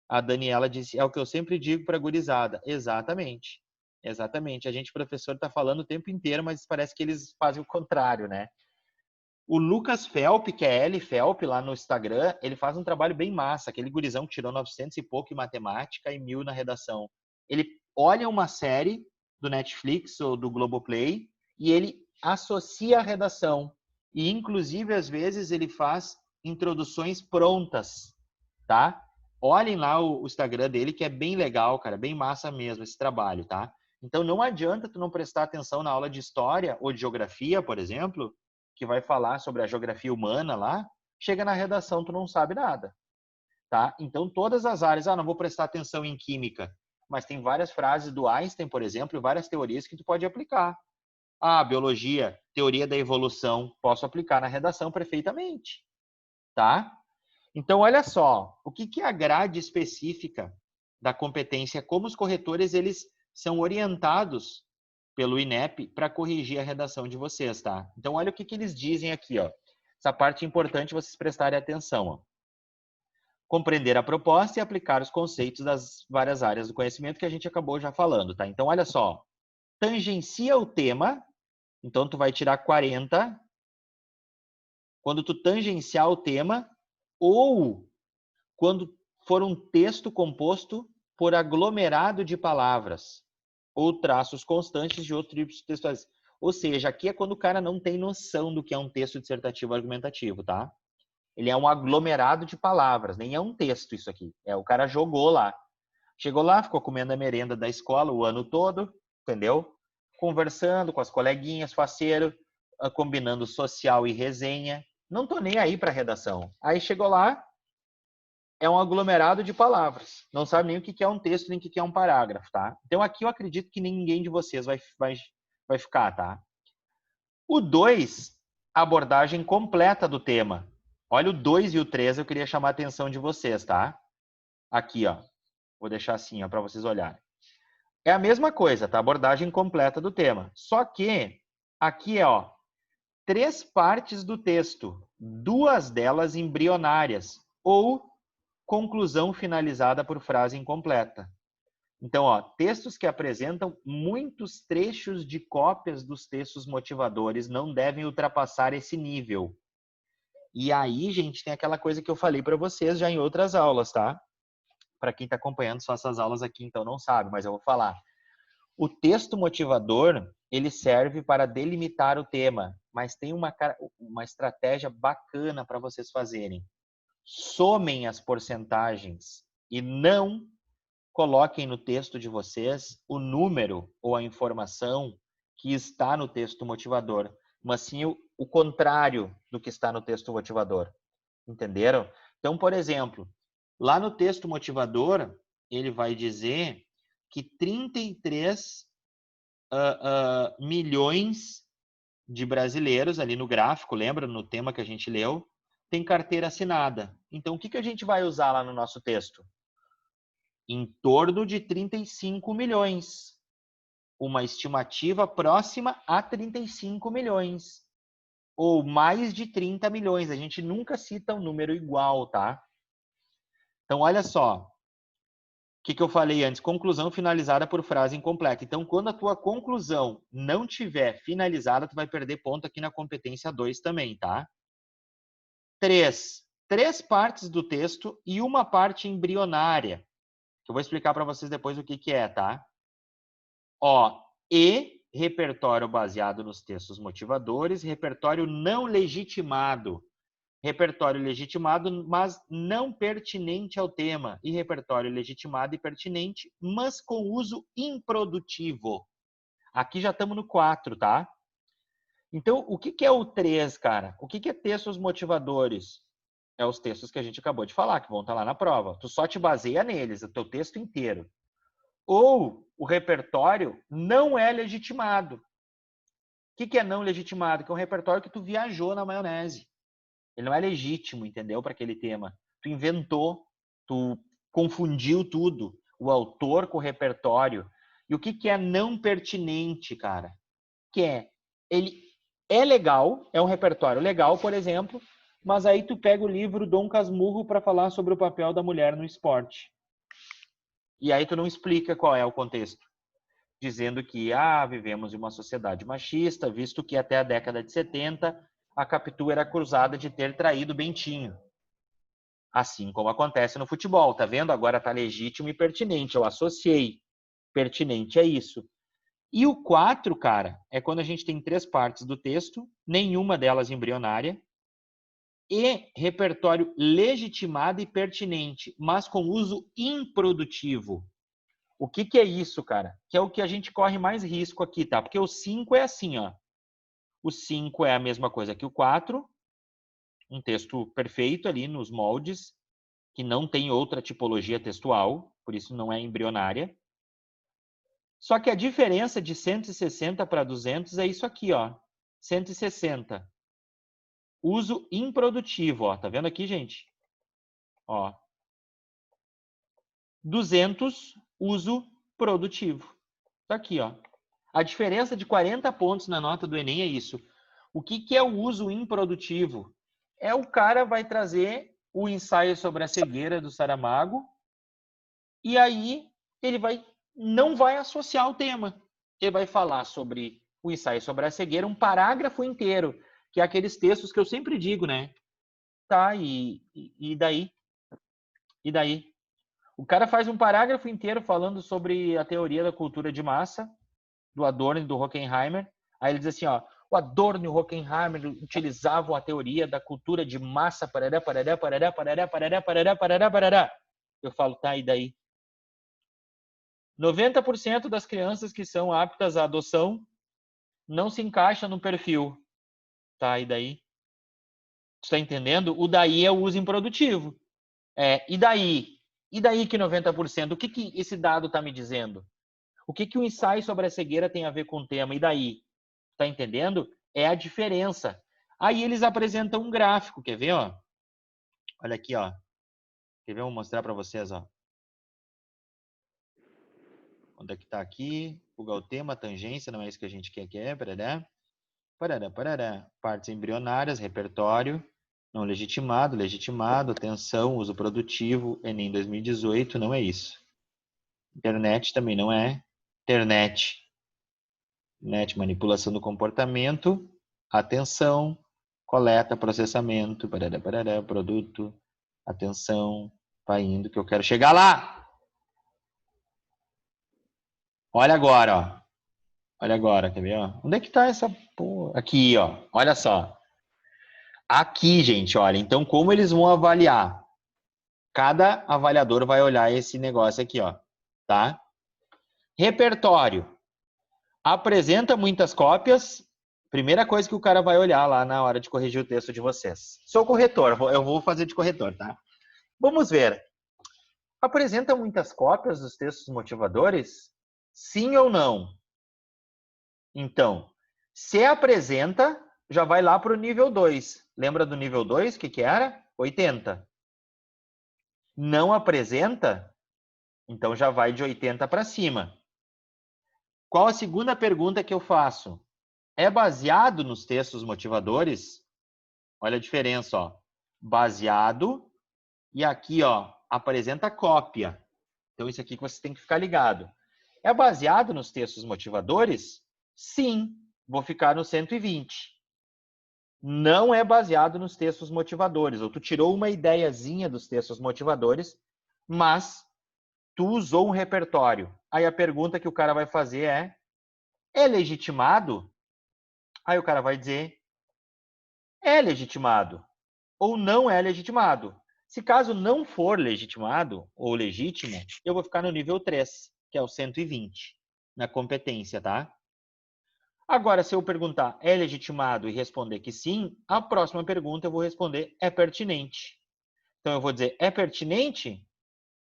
A Daniela disse, é o que eu sempre digo para a gurizada. Exatamente. Exatamente. A gente, professor, está falando o tempo inteiro, mas parece que eles fazem o contrário, né? O Lucas Felp, que é L Felp lá no Instagram, ele faz um trabalho bem massa. Aquele gurizão que tirou 900 e pouco em matemática e 1000 na redação. Ele olha uma série do Netflix ou do Globoplay e ele associa a redação. E, inclusive, às vezes, ele faz introduções prontas, tá? Olhem lá o Instagram dele, que é bem legal, cara, bem massa mesmo esse trabalho, tá? Então, não adianta tu não prestar atenção na aula de história ou de geografia, por exemplo, que vai falar sobre a geografia humana lá, chega na redação, tu não sabe nada, tá? Então, todas as áreas, não vou prestar atenção em química, mas tem várias frases do Einstein, por exemplo, e várias teorias que tu pode aplicar. Biologia, teoria da evolução, posso aplicar na redação perfeitamente, tá? Então, olha só, o que é a grade específica da competência? Como os corretores, eles são orientados pelo INEP para corrigir a redação de vocês, tá? Então, olha o que eles dizem aqui, ó. Essa parte é importante vocês prestarem atenção, ó. Compreender a proposta e aplicar os conceitos das várias áreas do conhecimento que a gente acabou já falando, tá? Então, olha só. Tangencia o tema, então tu vai tirar 40 quando tu tangenciar o tema ou quando for um texto composto por aglomerado de palavras ou traços constantes de outros tipos textuais. Ou seja, aqui é quando o cara não tem noção do que é um texto dissertativo argumentativo, tá? Ele é um aglomerado de palavras, nem é um texto isso aqui. O cara jogou lá. Chegou lá, ficou comendo a merenda da escola o ano todo, entendeu? Conversando com as coleguinhas, faceiro, combinando social e resenha. Não tô nem aí para redação. Aí chegou lá, é um aglomerado de palavras. Não sabe nem o que é um texto, nem o que é um parágrafo, tá? Então aqui eu acredito que ninguém de vocês vai ficar, tá? O 2, abordagem completa do tema. Olha o 2 e o 3, eu queria chamar a atenção de vocês, tá? Aqui, ó. Vou deixar assim, ó, para vocês olharem. É a mesma coisa, tá? Abordagem completa do tema. Só que aqui, ó, 3 partes do texto, 2 delas embrionárias ou conclusão finalizada por frase incompleta. Então, ó, textos que apresentam muitos trechos de cópias dos textos motivadores não devem ultrapassar esse nível. E aí, gente, tem aquela coisa que eu falei para vocês já em outras aulas, tá? Para quem está acompanhando só essas aulas aqui, então não sabe, mas eu vou falar. O texto motivador, ele serve para delimitar o tema, mas tem uma estratégia bacana para vocês fazerem. Somem as porcentagens e não coloquem no texto de vocês o número ou a informação que está no texto motivador, mas sim o contrário do que está no texto motivador. Entenderam? Então, por exemplo, lá no texto motivador, ele vai dizer que 33 milhões de brasileiros, ali no gráfico, lembra? No tema que a gente leu, tem carteira assinada. Então, o que a gente vai usar lá no nosso texto? Em torno de 35 milhões. Uma estimativa próxima a 35 milhões. Ou mais de 30 milhões. A gente nunca cita um número igual, tá? Então, olha só. O que eu falei antes? Conclusão finalizada por frase incompleta. Então, quando a tua conclusão não tiver finalizada, tu vai perder ponto aqui na competência 2 também, tá? 3 partes do texto e uma parte embrionária. Que eu vou explicar para vocês depois o que é, tá? Ó, e repertório baseado nos textos motivadores, repertório não legitimado. Repertório legitimado, mas não pertinente ao tema. E repertório legitimado e pertinente, mas com uso improdutivo. Aqui já estamos no 4, tá? Então, o que é o 3, cara? O que é textos motivadores? É os textos que a gente acabou de falar, que vão estar lá na prova. Tu só te baseia neles, o teu texto inteiro. Ou o repertório não é legitimado. O que é não legitimado? Que é um repertório que tu viajou na maionese. Ele não é legítimo, entendeu? Para aquele tema. Tu inventou, tu confundiu tudo. O autor com o repertório. E o que é não pertinente, cara? Ele é legal, é um repertório legal, por exemplo, mas aí tu pega o livro Dom Casmurro para falar sobre o papel da mulher no esporte. E aí tu não explica qual é o contexto. Dizendo que vivemos em uma sociedade machista, visto que até a década de 70 a Capitu era acusada de ter traído Bentinho. Assim como acontece no futebol, tá vendo? Agora tá legítimo e pertinente. Eu associei. Pertinente é isso. E o 4, cara, é quando a gente tem 3 partes do texto, nenhuma delas embrionária, e repertório legitimado e pertinente, mas com uso improdutivo. O que é isso, cara? Que é o que a gente corre mais risco aqui, tá? Porque o 5 é assim, ó. O 5 é a mesma coisa que o 4, um texto perfeito ali nos moldes, que não tem outra tipologia textual, por isso não é embrionária. Só que a diferença de 160 para 200 é isso aqui, ó. 160. Uso improdutivo, ó. Tá vendo aqui, gente? Ó. 200, uso produtivo. Tá aqui, ó. A diferença de 40 pontos na nota do Enem é isso. O que é o uso improdutivo? É o cara vai trazer o ensaio sobre a cegueira do Saramago e aí ele não vai associar o tema. Ele vai falar sobre o ensaio sobre a cegueira, um parágrafo inteiro, que é aqueles textos que eu sempre digo, né? Tá, e daí? E daí? O cara faz um parágrafo inteiro falando sobre a teoria da cultura de massa, do Adorno e do Horkheimer. Aí ele diz assim, ó, o Adorno e o Horkheimer utilizavam a teoria da cultura de massa, parará, parará, parará, parará, parará, parará, parará, parará. Eu falo, tá, e daí? 90% das crianças que são aptas à adoção não se encaixam no perfil. Tá, e daí? Tu tá entendendo? O daí é o uso improdutivo. E daí? E daí que 90%? O que esse dado tá me dizendo? O que o ensaio sobre a cegueira tem a ver com o tema? E daí? Tá entendendo? É a diferença. Aí eles apresentam um gráfico, quer ver, ó? Olha aqui, ó. Quer ver? Eu vou mostrar para vocês, ó. Onde é que tá aqui? Fuga o tema, tangência, não é isso que a gente quer, parará. Parará, parará. Partes embrionárias, repertório, não legitimado, legitimado, atenção, uso produtivo, Enem 2018, não é isso. Internet também não é. Internet, manipulação do comportamento, atenção, coleta, processamento, parará, parará, produto, atenção, vai indo que eu quero chegar lá. Olha agora, ó. Olha agora, quer ver, ó? Onde é que tá essa porra? Aqui, ó. Olha só. Aqui, gente, olha. Então, como eles vão avaliar? Cada avaliador vai olhar esse negócio aqui, ó. Tá? Repertório. Apresenta muitas cópias. Primeira coisa que o cara vai olhar lá na hora de corrigir o texto de vocês. Sou corretor, eu vou fazer de corretor, tá? Vamos ver. Apresenta muitas cópias dos textos motivadores? Sim ou não? Então, se apresenta, já vai lá para o nível 2. Lembra do nível 2? O que era? 80. Não apresenta? Então já vai de 80 para cima. Qual a segunda pergunta que eu faço? É baseado nos textos motivadores? Olha a diferença, ó. Baseado e aqui, ó, apresenta cópia. Então isso aqui que você tem que ficar ligado. É baseado nos textos motivadores? Sim, vou ficar no 120. Não é baseado nos textos motivadores. Ou tu tirou uma ideiazinha dos textos motivadores, mas tu usou um repertório. Aí a pergunta que o cara vai fazer é legitimado? Aí o cara vai dizer, é legitimado ou não é legitimado. Se caso não for legitimado ou legítimo, eu vou ficar no nível 3, que é o 120, na competência, tá? Agora, se eu perguntar é legitimado e responder que sim, a próxima pergunta eu vou responder é pertinente. Então eu vou dizer é pertinente?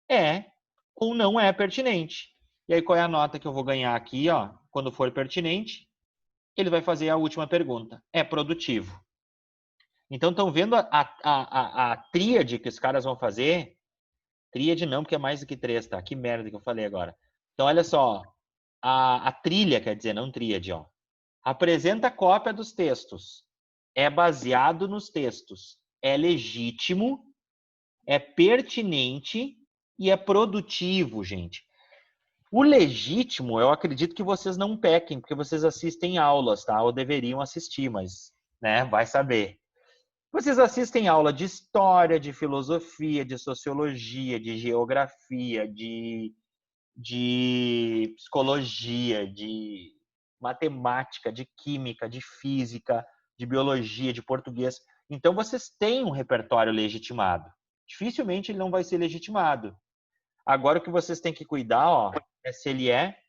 É ou não é pertinente. E aí qual é a nota que eu vou ganhar aqui, ó? Quando for pertinente, ele vai fazer a última pergunta. É produtivo. Então, estão vendo a tríade que os caras vão fazer? Tríade não, porque é mais do que 3, tá? Que merda que eu falei agora. Então, olha só. A trilha, quer dizer, não tríade, ó. Apresenta cópia dos textos. É baseado nos textos. É legítimo, é pertinente e é produtivo, gente. O legítimo, eu acredito que vocês não pequem, porque vocês assistem aulas, tá? Ou deveriam assistir, mas, né, vai saber. Vocês assistem aula de história, de filosofia, de sociologia, de geografia, de psicologia, de matemática, de química, de física, de biologia, de português. Então, vocês têm um repertório legitimado. Dificilmente ele não vai ser legitimado. Agora, o que vocês têm que cuidar, ó, é se ele é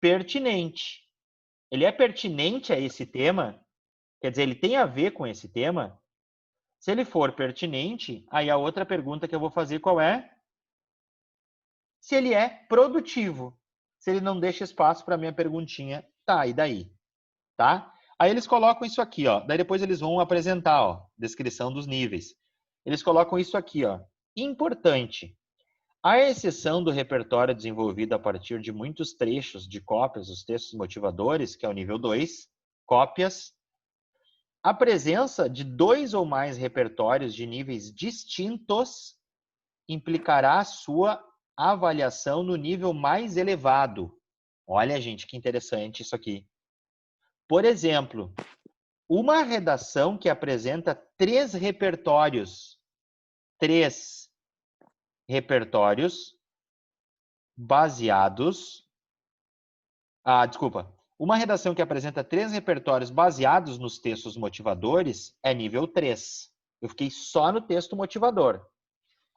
pertinente. Ele é pertinente a esse tema? Quer dizer, ele tem a ver com esse tema? Se ele for pertinente, aí a outra pergunta que eu vou fazer qual é? Se ele é produtivo. Se ele não deixa espaço para a minha perguntinha, tá, e daí? Tá? Aí eles colocam isso aqui, ó. Daí depois eles vão apresentar, ó, descrição dos níveis. Eles colocam isso aqui, ó. Importante. À exceção do repertório desenvolvido a partir de muitos trechos de cópias dos textos motivadores, que é o nível 2, cópias, a presença de 2 ou mais repertórios de níveis distintos implicará a sua avaliação no nível mais elevado. Olha, gente, que interessante isso aqui. Por exemplo, uma redação que apresenta 3 repertórios baseados... Uma redação que apresenta 3 repertórios baseados nos textos motivadores é nível 3. Eu fiquei só no texto motivador.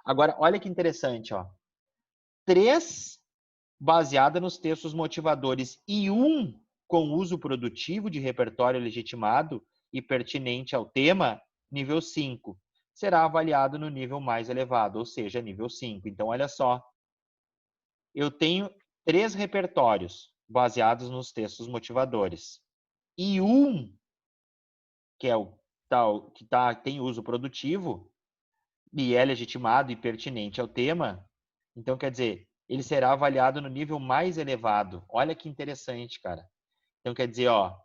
Agora, olha que interessante, ó. 3 baseada nos textos motivadores e 1 com uso produtivo de repertório legitimado e pertinente ao tema, nível 5. Será avaliado no nível mais elevado, ou seja, nível 5. Então, olha só. Eu tenho 3 repertórios baseados nos textos motivadores. E 1, que é o tal que tem uso produtivo, e é legitimado e pertinente ao tema, então quer dizer, ele será avaliado no nível mais elevado. Olha que interessante, cara. Então quer dizer, ó,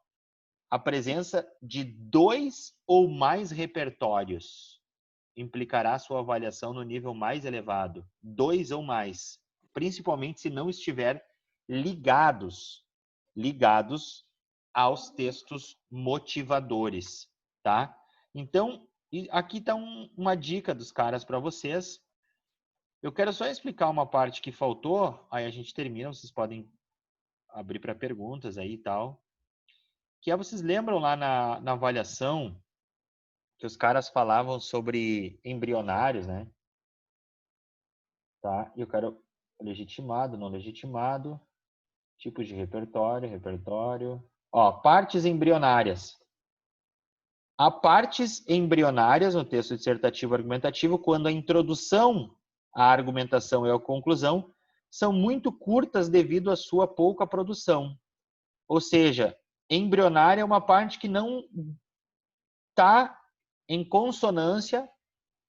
a presença de 2 ou mais repertórios implicará sua avaliação no nível mais elevado. 2 ou mais, principalmente se não estiver ligados aos textos motivadores, tá? Então, aqui está uma dica dos caras para vocês. Eu quero só explicar uma parte que faltou, aí a gente termina, vocês podem abrir para perguntas aí e tal. Que é, vocês lembram lá na avaliação que os caras falavam sobre embrionários, né? Tá? E eu quero legitimado, não legitimado, tipos de repertório. Ó, partes embrionárias. Há partes embrionárias no texto dissertativo argumentativo quando a introdução à argumentação e à conclusão são muito curtas devido à sua pouca produção. Ou seja, embrionária é uma parte que não está em consonância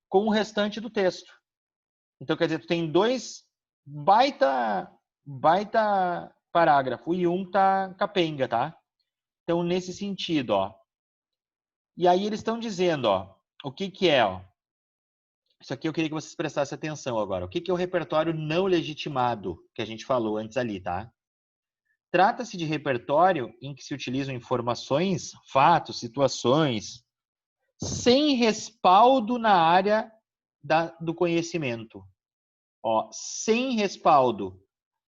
com o restante do texto. Então, quer dizer, tu tem 2 baita parágrafo e um tá capenga, tá? Então, nesse sentido, ó. E aí eles estão dizendo, ó, o que que é, ó. Isso aqui eu queria que vocês prestassem atenção agora. O que que é o repertório não legitimado, que a gente falou antes ali, tá? Trata-se de repertório em que se utilizam informações, fatos, situações, sem respaldo na área do conhecimento. Ó, sem respaldo,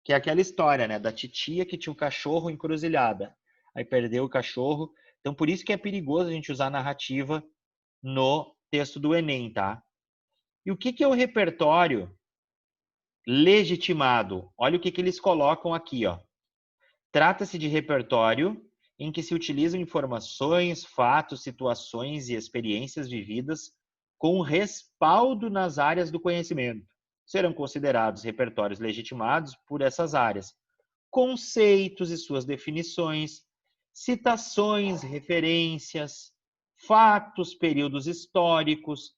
que é aquela história, né, da titia que tinha um cachorro encruzilhada, aí perdeu o cachorro. Então, por isso que é perigoso a gente usar narrativa no texto do Enem, tá? E o que que é o repertório legitimado? Olha o que que eles colocam aqui, ó. Trata-se de repertório em que se utilizam informações, fatos, situações e experiências vividas com respaldo nas áreas do conhecimento. Serão considerados repertórios legitimados por essas áreas. Conceitos e suas definições, citações, referências, fatos, períodos históricos,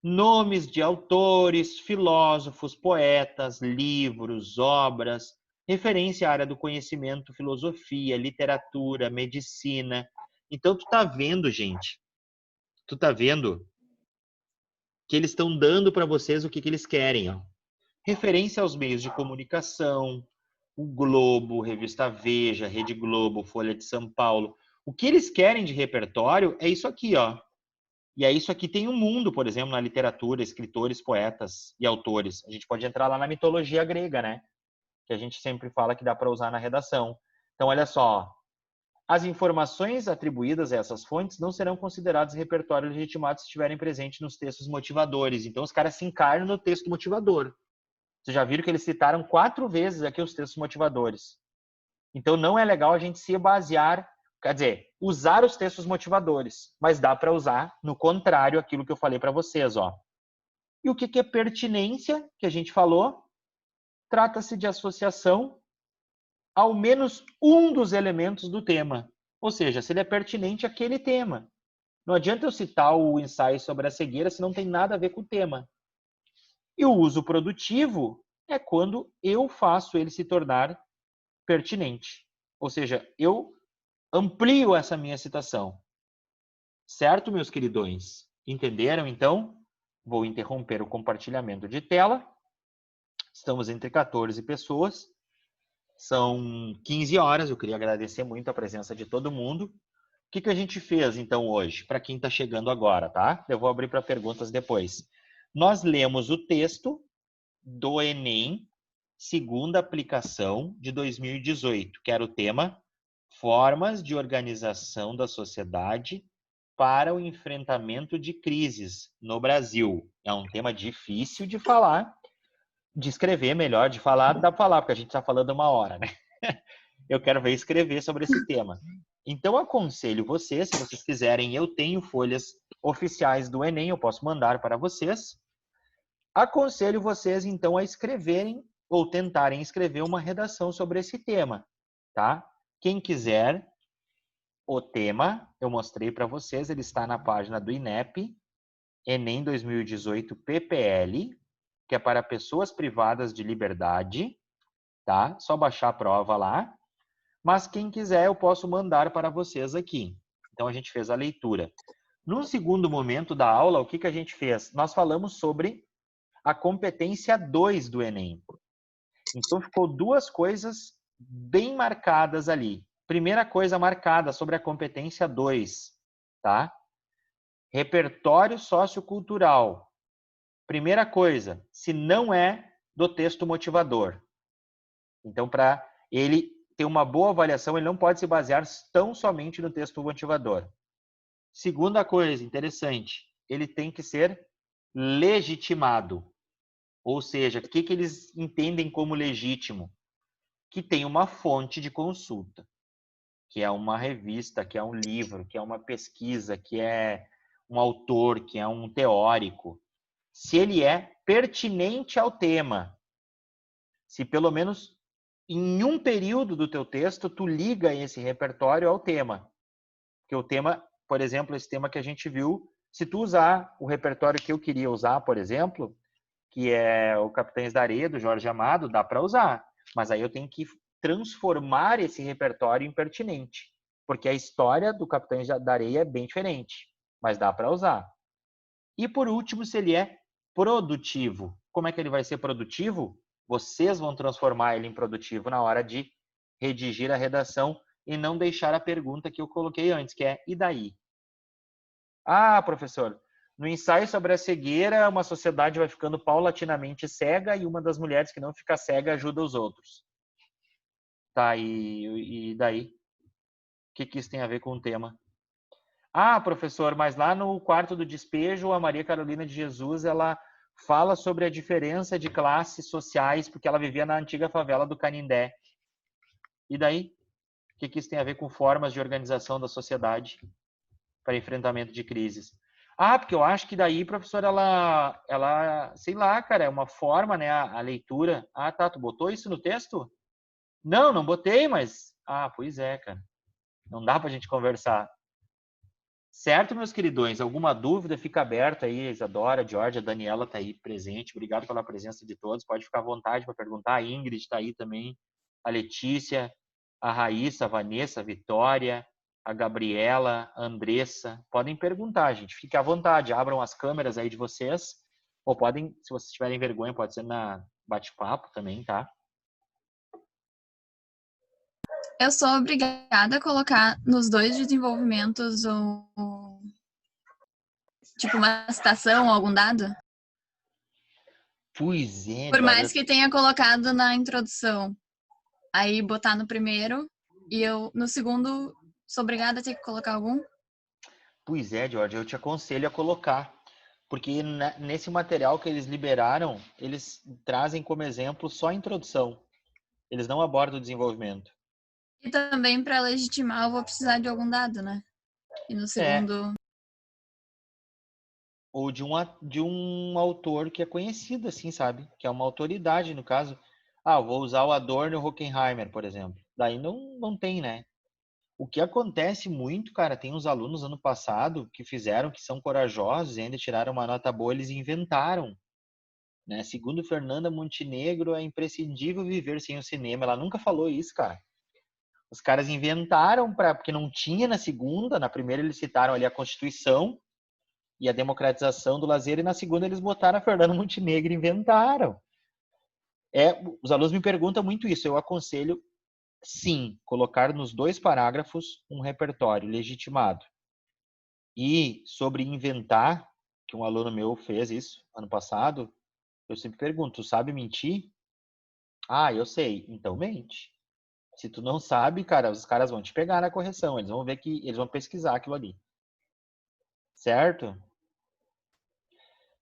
nomes de autores, filósofos, poetas, livros, obras, referência à área do conhecimento, filosofia, literatura, medicina. Então, tu tá vendo, gente, tu tá vendo que eles estão dando para vocês o que eles querem, ó. Referência aos meios de comunicação, o Globo, Revista Veja, Rede Globo, Folha de São Paulo. O que eles querem de repertório é isso aqui, ó. E aí isso aqui tem um mundo, por exemplo, na literatura, escritores, poetas e autores. A gente pode entrar lá na mitologia grega, né? Que a gente sempre fala que dá para usar na redação. Então, olha só. As informações atribuídas a essas fontes não serão consideradas repertório legitimado se estiverem presentes nos textos motivadores. Então, os caras se encarnam no texto motivador. Vocês já viram que eles citaram 4 vezes aqui os textos motivadores. Então, não é legal a gente se basear, quer dizer, usar os textos motivadores, mas dá para usar, no contrário, aquilo que eu falei para vocês, ó. E o que é pertinência, que a gente falou? Trata-se de associação ao menos um dos elementos do tema. Ou seja, se ele é pertinente àquele tema. Não adianta eu citar o ensaio sobre a cegueira se não tem nada a ver com o tema. E o uso produtivo é quando eu faço ele se tornar pertinente. Ou seja, eu amplio essa minha citação. Certo, meus queridões? Entenderam, então? Vou interromper o compartilhamento de tela. Estamos entre 14 pessoas. São 15 horas. Eu queria agradecer muito a presença de todo mundo. O que a gente fez, então, hoje? Para quem está chegando agora, tá? Eu vou abrir para perguntas depois. Nós lemos o texto do Enem, segunda aplicação de 2018, que era o tema Formas de Organização da Sociedade para o Enfrentamento de Crises no Brasil. É um tema difícil de falar, de escrever melhor, de falar, dá para falar, porque a gente está falando 1 hora, né? Eu quero ver escrever sobre esse tema. Então, aconselho vocês, se vocês quiserem, eu tenho folhas oficiais do Enem, eu posso mandar para vocês. Aconselho vocês, então, a escreverem ou tentarem escrever uma redação sobre esse tema, tá? Quem quiser, o tema, eu mostrei para vocês, ele está na página do INEP, Enem 2018 PPL, que é para pessoas privadas de liberdade, tá? Só baixar a prova lá. Mas quem quiser, eu posso mandar para vocês aqui. Então, a gente fez a leitura. No segundo momento da aula, o que a gente fez? Nós falamos sobre a competência 2 do Enem. Então, ficou 2 coisas bem marcadas ali. Primeira coisa marcada sobre a competência 2, tá? Repertório sociocultural. Primeira coisa, se não é do texto motivador. Então, para ele ter uma boa avaliação, ele não pode se basear tão somente no texto motivador. Segunda coisa interessante, ele tem que ser legitimado. Ou seja, o que eles entendem como legítimo? Que tem uma fonte de consulta, que é uma revista, que é um livro, que é uma pesquisa, que é um autor, que é um teórico. Se ele é pertinente ao tema, se pelo menos em um período do teu texto tu liga esse repertório ao tema, porque o tema por exemplo, esse tema que a gente viu, se tu usar o repertório que eu queria usar, por exemplo, que é o Capitães da Areia, do Jorge Amado, dá para usar. Mas aí eu tenho que transformar esse repertório em pertinente, porque a história do Capitães da Areia é bem diferente, mas dá para usar. E por último, se ele é produtivo. Como é que ele vai ser produtivo? Vocês vão transformar ele em produtivo na hora de redigir a redação e não deixar a pergunta que eu coloquei antes, que é e daí? Ah, professor, no ensaio sobre a cegueira, uma sociedade vai ficando paulatinamente cega e uma das mulheres que não fica cega ajuda os outros. Tá, e daí? O que isso tem a ver com o tema? Ah, professor, mas lá no quarto do despejo, a Maria Carolina de Jesus, ela fala sobre a diferença de classes sociais, porque ela vivia na antiga favela do Canindé. E daí? O que isso tem a ver com formas de organização da sociedade para enfrentamento de crises? Ah, porque eu acho que daí, professor, sei lá, cara, é uma forma, né, a leitura. Ah, tá, tu botou isso no texto? Não, não botei, mas... Ah, pois é, cara. Não dá pra gente conversar. Certo, meus queridões? Alguma dúvida? Fica aberta aí. A Isadora, a Georgia, a Daniela tá aí presente. Obrigado pela presença de todos. Pode ficar à vontade para perguntar. A Ingrid está aí também. A Letícia, a Raíssa, a Vanessa, a Vitória, a Gabriela, a Andressa. Podem perguntar, gente. Fique à vontade. Abram as câmeras aí de vocês. Ou podem, se vocês tiverem vergonha, pode ser na bate-papo também, tá? Eu sou obrigada a colocar nos dois desenvolvimentos tipo uma citação ou algum dado? Pois é, Por Georgia. mais que tenha colocado na introdução, aí botar no primeiro e eu no segundo sou obrigada a ter que colocar algum? Pois é, Georgia, eu te aconselho a colocar, porque nesse material que eles liberaram, eles trazem como exemplo só a introdução. Eles não abordam o desenvolvimento. E também para legitimar eu vou precisar de algum dado, né? E no segundo... Ou de um autor que é conhecido, assim, sabe? Que é uma autoridade, no caso. Ah, eu vou usar o Adorno e o Horkheimer, por exemplo. Daí não tem, né? O que acontece muito, cara, tem uns alunos ano passado que fizeram, que são corajosos e ainda tiraram uma nota boa, eles inventaram, né? Segundo Fernanda Montenegro, é imprescindível viver sem o cinema. Ela nunca falou isso, cara. Os caras inventaram porque não tinha na segunda, na primeira eles citaram ali a Constituição e a democratização do lazer, e na segunda eles botaram a Fernanda Montenegro e inventaram. Os alunos me perguntam muito isso. Eu aconselho, sim, colocar nos 2 parágrafos um repertório legitimado. E sobre inventar, que um aluno meu fez isso ano passado, eu sempre pergunto, tu sabe mentir? Ah, eu sei. Então mente. Se tu não sabe, cara, os caras vão te pegar na correção. Eles vão ver que eles vão pesquisar aquilo ali. Certo?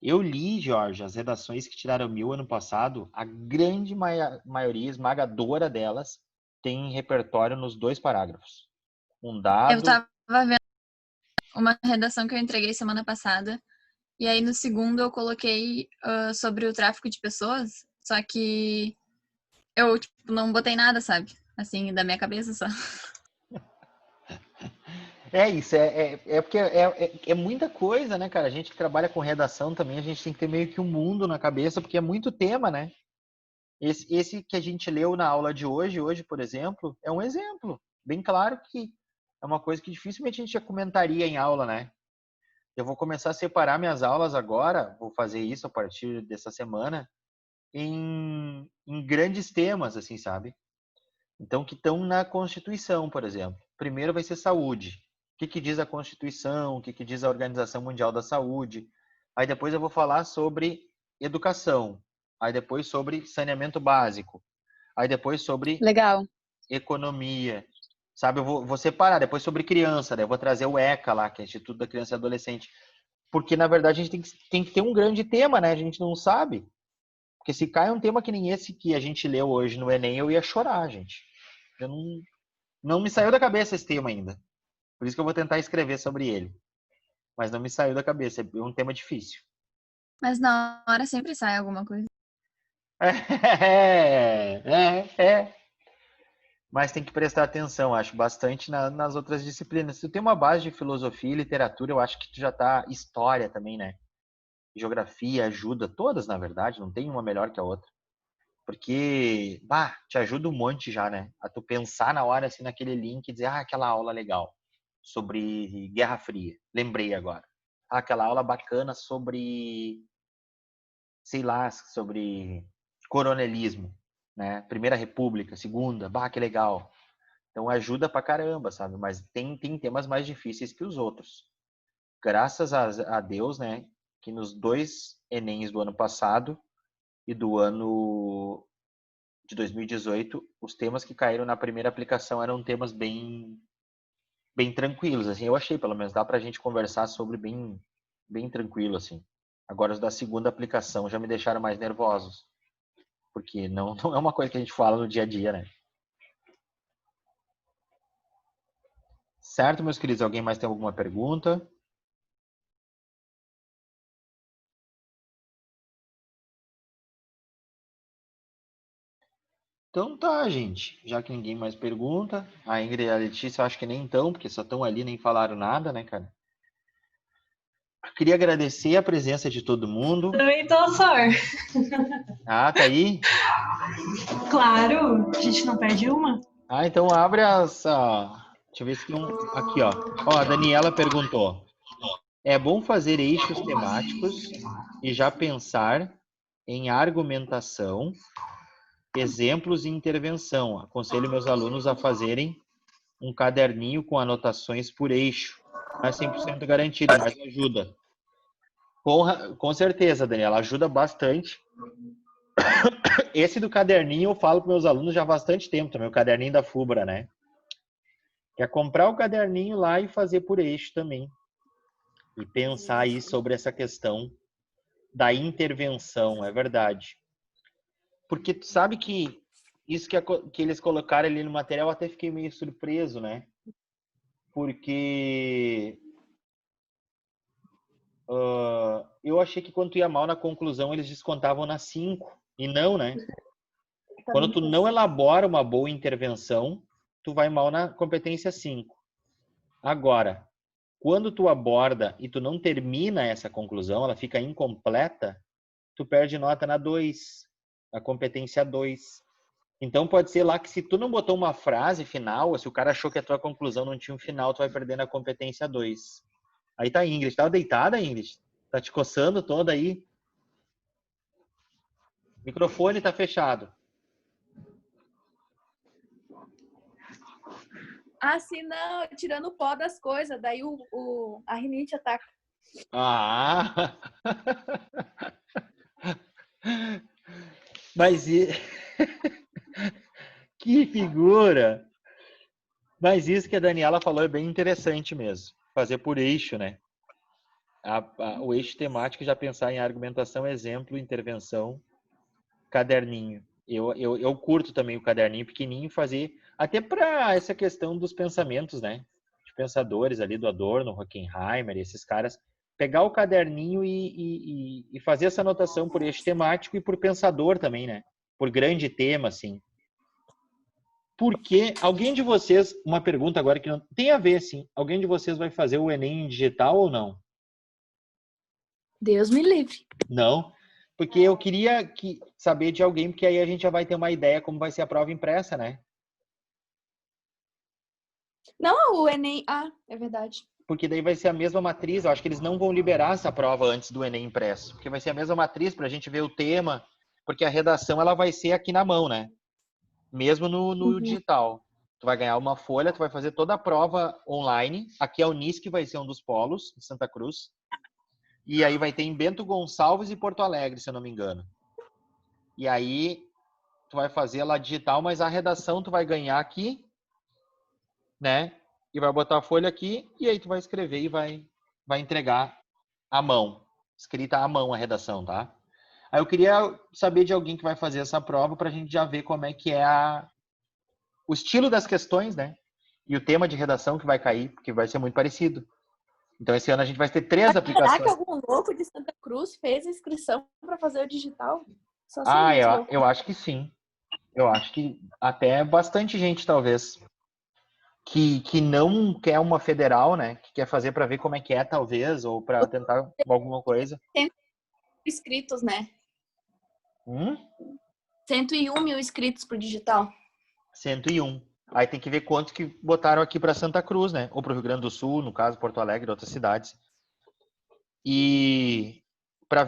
Eu li, Jorge, as redações que tiraram 1000 ano passado. A grande maioria esmagadora delas tem repertório nos 2 parágrafos. Um Eu dado. tava vendo uma redação que eu entreguei semana passada. E aí no segundo eu coloquei sobre o tráfico de pessoas. Só que eu tipo, não botei nada, sabe? Assim, da minha cabeça só. É isso, porque é muita coisa, né, cara? A gente que trabalha com redação também, a gente tem que ter meio que um mundo na cabeça, porque é muito tema, né? Esse que a gente leu na aula de hoje, por exemplo, é um exemplo. Bem claro que é uma coisa que dificilmente a gente já comentaria em aula, né? Eu vou começar a separar minhas aulas agora, vou fazer isso a partir dessa semana, em grandes temas, assim, sabe? Então, que estão na Constituição, por exemplo. Primeiro vai ser saúde. O que diz a Constituição? O que diz a Organização Mundial da Saúde? Aí depois eu vou falar sobre educação. Aí depois sobre saneamento básico. Aí depois sobre Legal. economia. Sabe, eu vou separar. Depois sobre criança. Daí eu vou trazer o ECA lá, que é Instituto da Criança e Adolescente. Porque, na verdade, a gente tem que ter um grande tema, né? A gente não sabe. Porque se cai um tema que nem esse que a gente leu hoje no Enem, eu ia chorar, gente. Eu não me saiu da cabeça esse tema ainda. Por isso que eu vou tentar escrever sobre ele. Mas não me saiu da cabeça. É um tema difícil. Mas na hora sempre sai alguma coisa. É. Mas tem que prestar atenção, acho, bastante nas outras disciplinas. Se tu tem uma base de filosofia e literatura, eu acho que tu já tá... História também, né? Geografia ajuda, todas, na verdade, não tem uma melhor que a outra. Porque, te ajuda um monte já, né? A tu pensar na hora, assim, naquele link e dizer, aquela aula legal sobre Guerra Fria. Lembrei agora. Aquela aula bacana sobre, sei lá, sobre coronelismo, né? Primeira República, Segunda, que legal. Então ajuda pra caramba, sabe? Mas tem temas mais difíceis que os outros. Graças a Deus, né? Que nos 2 Enems do ano passado e do ano de 2018, os temas que caíram na primeira aplicação eram temas bem tranquilos, assim. Eu achei, pelo menos, dá pra gente conversar sobre bem tranquilo, assim. Agora, os da segunda aplicação já me deixaram mais nervosos. Porque não é uma coisa que a gente fala no dia a dia, né? Certo, meus queridos? Alguém mais tem alguma pergunta? Então tá, gente. Já que ninguém mais pergunta, a Ingrid e a Letícia eu acho que nem estão, porque só estão ali, nem falaram nada, né, cara? Queria agradecer a presença de todo mundo. Também tô, Sor. Tá aí? Claro, a gente não perde uma. Então abre as... deixa eu ver se tem um... Aqui, ó. A Daniela perguntou. É bom fazer eixos temáticos e já pensar em argumentação, exemplos e intervenção. Aconselho meus alunos a fazerem um caderninho com anotações por eixo. Não é 100% garantido, mas ajuda. Com certeza, Daniela, ajuda bastante. Esse do caderninho eu falo para meus alunos já há bastante tempo também, o caderninho da FUBRA, né? Que é comprar o caderninho lá e fazer por eixo também. E pensar aí sobre essa questão da intervenção, é verdade. Porque tu sabe que isso que eles colocaram ali no material, eu até fiquei meio surpreso, né? Porque eu achei que quando tu ia mal na conclusão, eles descontavam na 5. E não, né? Quando tu não elabora uma boa intervenção, tu vai mal na competência 5. Agora, quando tu aborda e tu não termina essa conclusão, ela fica incompleta, tu perde nota na 2, na competência 2. Então pode ser lá que se tu não botou uma frase final, se o cara achou que a tua conclusão não tinha um final, tu vai perder na competência 2. Aí tá a Ingrid. Tava deitada, Ingrid? Tá te coçando toda aí? O microfone tá fechado. Assim, não, tirando o pó das coisas, daí a rinite ataca. Mas que figura! Mas isso que a Daniela falou é bem interessante mesmo. Fazer por eixo, né? O eixo temático, já pensar em argumentação, exemplo, intervenção, caderninho. Eu curto também o caderninho pequenininho, fazer até para essa questão dos pensamentos, né? De pensadores ali do Adorno, Horkheimer, esses caras. Pegar o caderninho e fazer essa anotação por eixo temático e por pensador também, né? Por grande tema, assim. Porque alguém de vocês, uma pergunta agora que não tem a ver, assim, alguém de vocês vai fazer o Enem em digital ou não? Deus me livre. Não, porque eu queria saber de alguém, porque aí a gente já vai ter uma ideia como vai ser a prova impressa, né? Não, o Enem... é verdade. Porque daí vai ser a mesma matriz, eu acho que eles não vão liberar essa prova antes do Enem impresso, porque vai ser a mesma matriz para a gente ver o tema, porque a redação ela vai ser aqui na mão, né? Mesmo no digital. Tu vai ganhar uma folha, tu vai fazer toda a prova online. Aqui a Unisc vai ser um dos polos, em Santa Cruz. E aí vai ter em Bento Gonçalves e Porto Alegre, se eu não me engano. E aí tu vai fazer ela digital, mas a redação tu vai ganhar aqui, né? E vai botar a folha aqui, e aí tu vai escrever e vai entregar à mão. Escrita à mão a redação, tá? Aí eu queria saber de alguém que vai fazer essa prova pra gente já ver como é que é o estilo das questões, né? E o tema de redação que vai cair, porque vai ser muito parecido. Então, esse ano a gente vai ter 3 aplicações. Será que algum louco de Santa Cruz fez a inscrição para fazer o digital? Só assim, eu acho que sim. Eu acho que até bastante gente, talvez, que não quer uma federal, né? Que quer fazer para ver como é que é, talvez, ou para tentar alguma coisa. Inscritos, né? Hum? 101 mil inscritos pro digital. 101. Aí tem que ver quanto que botaram aqui para Santa Cruz, né? Ou para o Rio Grande do Sul, no caso, Porto Alegre, outras cidades. E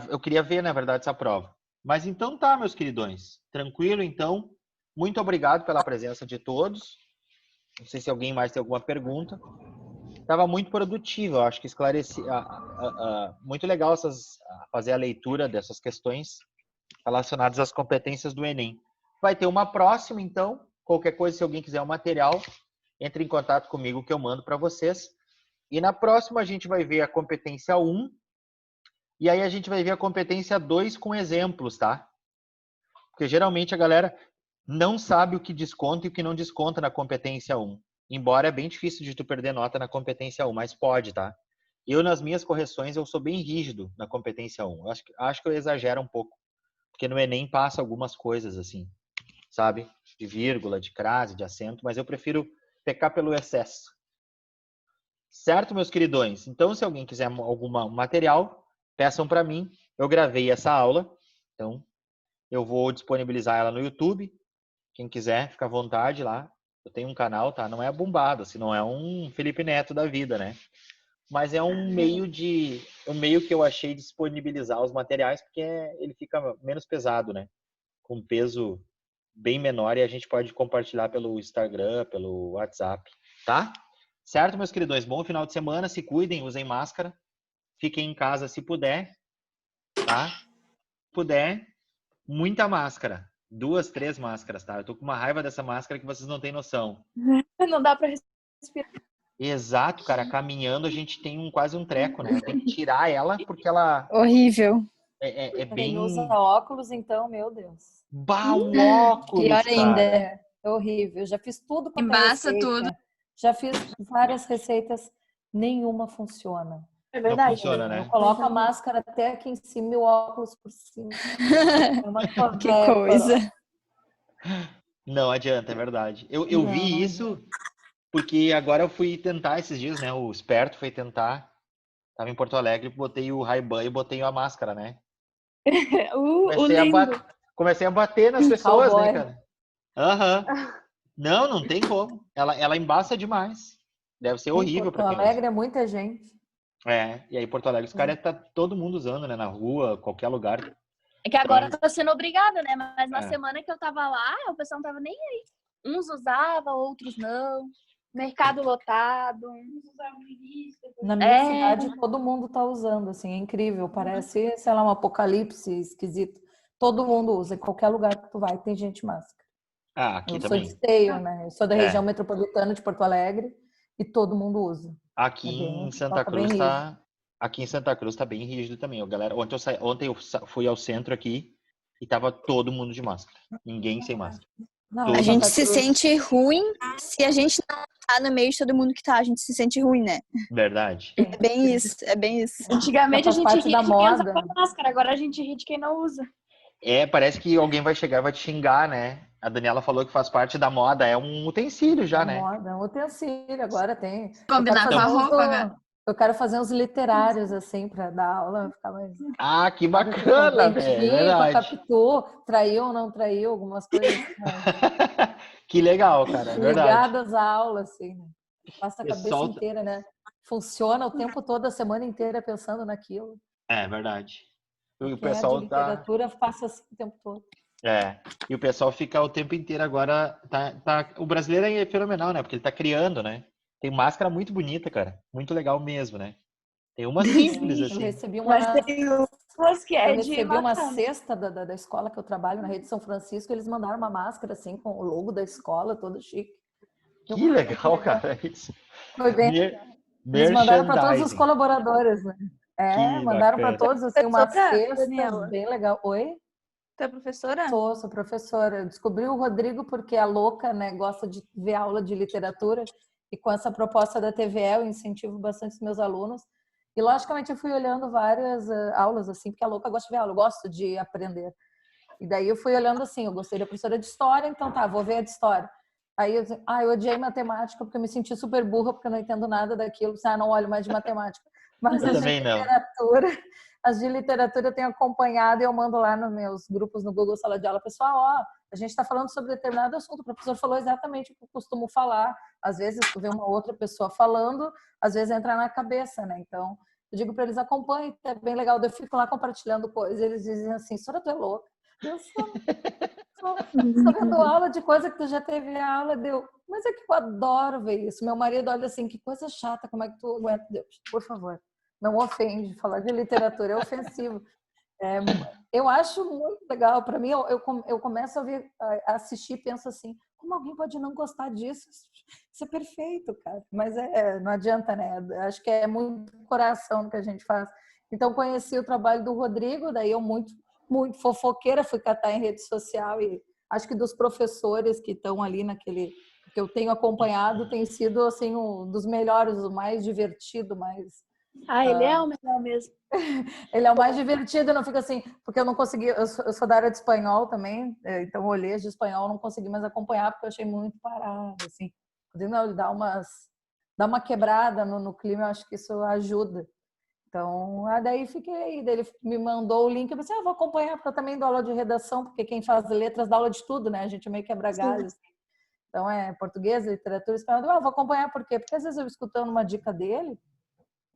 eu queria ver, na verdade, essa prova. Mas então tá, meus queridões. Tranquilo, então. Muito obrigado pela presença de todos. Não sei se alguém mais tem alguma pergunta. Estava muito produtivo, eu acho que esclareci. Muito legal fazer a leitura dessas questões relacionadas às competências do Enem. Vai ter uma próxima, então. Qualquer coisa, se alguém quiser o material, entre em contato comigo que eu mando para vocês. E na próxima a gente vai ver a competência 1 e aí a gente vai ver a competência 2 com exemplos, tá? Porque geralmente a galera não sabe o que desconta e o que não desconta na competência 1. Embora é bem difícil de tu perder nota na competência 1, mas pode, tá? Eu, nas minhas correções, eu sou bem rígido na competência 1. Acho que eu exagero um pouco. Porque no Enem passa algumas coisas assim, sabe? De vírgula, de crase, de acento, mas eu prefiro pecar pelo excesso. Certo, meus queridões? Então, se alguém quiser algum material, peçam para mim. Eu gravei essa aula, então eu vou disponibilizar ela no YouTube. Quem quiser, fica à vontade lá. Eu tenho um canal, tá? Não é bombado, assim, não é um Felipe Neto da vida, né? Mas é um meio que eu achei de disponibilizar os materiais, porque ele fica menos pesado, né? Com peso bem menor e a gente pode compartilhar pelo Instagram, pelo WhatsApp, tá? Certo, meus queridões? Bom final de semana, se cuidem, usem máscara, fiquem em casa se puder, tá? Se puder, muita máscara. 2, 3 máscaras, tá? Eu tô com uma raiva dessa máscara que vocês não têm noção. Não dá pra respirar. Exato, cara. Caminhando a gente tem quase um treco, né? Eu tenho que tirar ela porque ela Horrível. é Quem usa bem... óculos, então, meu Deus. Bah, o óculos, Pior ainda. cara. É horrível. Eu já fiz tudo quanto é Embaça receita. tudo. Já fiz várias receitas, nenhuma funciona. É Não verdade. funciona, Eu né? coloco a máscara até aqui em cima e o óculos por cima. Que coisa. Não adianta, é verdade. Eu vi isso porque agora eu fui tentar esses dias, né? O esperto foi tentar. Tava em Porto Alegre, botei o Ray-Ban e botei a máscara, né? O lindo. Comecei a bater nas pessoas, Cowboy. né, cara? Aham. Não tem como. Ela embaça demais. Deve ser Em horrível Porto para quem usa. Alegre é muita gente. E aí Porto Alegre, os caras tá todo mundo usando, né? Na rua, qualquer lugar. É que agora eu tô sendo obrigada, né? Mas na É. semana que eu tava lá, o pessoal não tava nem aí. Uns usavam, outros não. Mercado lotado. Uns usavam no início. Na minha cidade, todo mundo tá usando, assim, é incrível. Parece, sei lá, um apocalipse esquisito. Todo mundo usa, em qualquer lugar que tu vai, tem gente de máscara. Aqui Eu sou também. de Esteio, né? Eu sou da região metropolitana de Porto Alegre e todo mundo usa. Aqui em Santa Cruz bem tá. Aqui em Santa Cruz tá bem rígido também. Ó, galera, ontem eu fui ao centro aqui e tava todo mundo de máscara. Ninguém sem máscara. Não, Todo A gente mundo. se sente ruim se a gente não tá no meio de todo mundo que tá. A gente se sente ruim, né? Verdade. É bem isso, é bem isso. Antigamente a faz gente parte ria da de quem moda. usava máscara, agora a gente ri de quem não usa. Parece que alguém vai chegar e vai te xingar, né? A Daniela falou que faz parte da moda, é um utensílio já, né? Moda, é um utensílio, agora tem. Combinar com a roupa, né? Eu quero fazer uns literários, assim, para dar aula, ficar mais... Ah, que bacana, velho. É Com a verdade. Capitu, traiu ou não traiu, algumas coisas Que legal, cara. É verdade. ligadas à aula, assim, né? Passa a cabeça Pessoal- inteira, né? Funciona o tempo todo, a semana inteira pensando naquilo. É verdade. E o Quem é pessoal de tá. literatura passa assim o tempo todo. E o pessoal fica o tempo inteiro agora. O brasileiro é fenomenal, né? Porque ele tá criando, né? Tem máscara muito bonita, cara. Muito legal mesmo, né? Tem uma simples, Eu assim. recebi Mas tem umas que é Eu de recebi uma matar. cesta da escola que eu trabalho, na Rede São Francisco, eles mandaram uma máscara, assim, com o logo da escola, todo chique. Que legal, cara. Isso. Foi bem. Mer- Eles mandaram para todos os merchandising. colaboradores, né? Que Mandaram para bacana. todos, assim, uma Professora, cesta Daniela? bem legal. Oi? Tu é professora? Sou professora. Eu descobri o Rodrigo porque a louca, né, gosta de ver aula de literatura e com essa proposta da TVE eu incentivo bastante os meus alunos. E, logicamente, eu fui olhando várias aulas, assim, porque a louca gosta de ver aula, eu gosto de aprender. E daí eu fui olhando assim, eu gostei da professora de história, então tá, vou ver a de história. Aí eu disse, eu odiei matemática porque eu me senti super burra porque eu não entendo nada daquilo, não olho mais de matemática. Mas Eu também não. as de literatura eu tenho acompanhado e eu mando lá nos meus grupos no Google Sala de Aula, pessoal, a gente está falando sobre determinado assunto, o professor falou exatamente o que eu costumo falar. Às vezes tu vê uma outra pessoa falando, às vezes entra na cabeça, né? Então, eu digo para eles, acompanhem, é bem legal. Eu fico lá compartilhando coisas, eles dizem assim, senhora, tu é louca. Eu sou vendo aula de coisa que tu já teve aula, mas é que eu adoro ver isso. Meu marido olha assim, que coisa chata, como é que tu aguenta? Deus, por favor, não ofende, falar de literatura é ofensivo. Eu acho muito legal. Para mim, eu começo a assistir e penso assim, como alguém pode não gostar disso? Isso é perfeito, cara. Mas não adianta, né? Acho que é muito coração que a gente faz. Então, conheci o trabalho do Rodrigo, daí eu muito fofoqueira, fui catar em rede social e acho que dos professores que estão ali naquele que eu tenho acompanhado tem sido assim um dos melhores, o mais divertido, mais ele é o melhor mesmo. ele é o mais divertido, não fica assim, porque eu não consegui, eu sou da área de espanhol também, então eu olhei de espanhol, não consegui mais acompanhar porque eu achei muito parado, assim. Não, dá uma quebrada no clima, eu acho que isso ajuda. Então, daí fiquei, daí ele me mandou o link, eu pensei, vou acompanhar, porque eu também dou aula de redação, porque quem faz letras dá aula de tudo, né? A gente é meio quebra galho, assim. Então, português, literatura, espanhol, vou acompanhar, por quê? Porque às vezes eu escutando uma dica dele,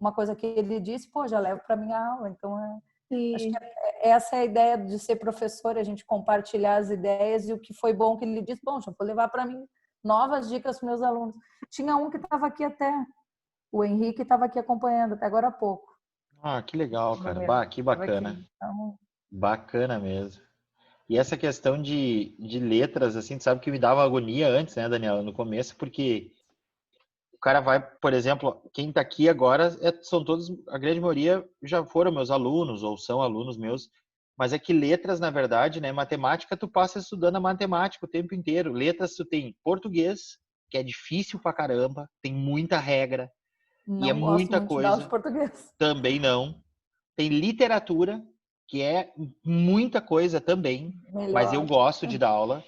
uma coisa que ele disse, já levo para minha aula. Então, acho que essa é a ideia de ser professor, a gente compartilhar as ideias e o que foi bom que ele disse, já vou levar para mim novas dicas para meus alunos. Tinha um que estava aqui até, o Henrique estava aqui acompanhando até agora há pouco. Que legal, cara. Que bacana. Então... Bacana mesmo. E essa questão de letras, assim, tu sabe que me dava agonia antes, né, Daniela, no começo, porque o cara vai, por exemplo, quem tá aqui agora são todos, a grande maioria já foram meus alunos ou são alunos meus, mas é que letras, na verdade, né, matemática, tu passa estudando a matemática o tempo inteiro. Letras, tu tem português, que é difícil pra caramba, tem muita regra, e é Não gosto muita muito de aula de coisa. português. Também não. Tem literatura, que é muita coisa também, mas eu gosto de dar aula.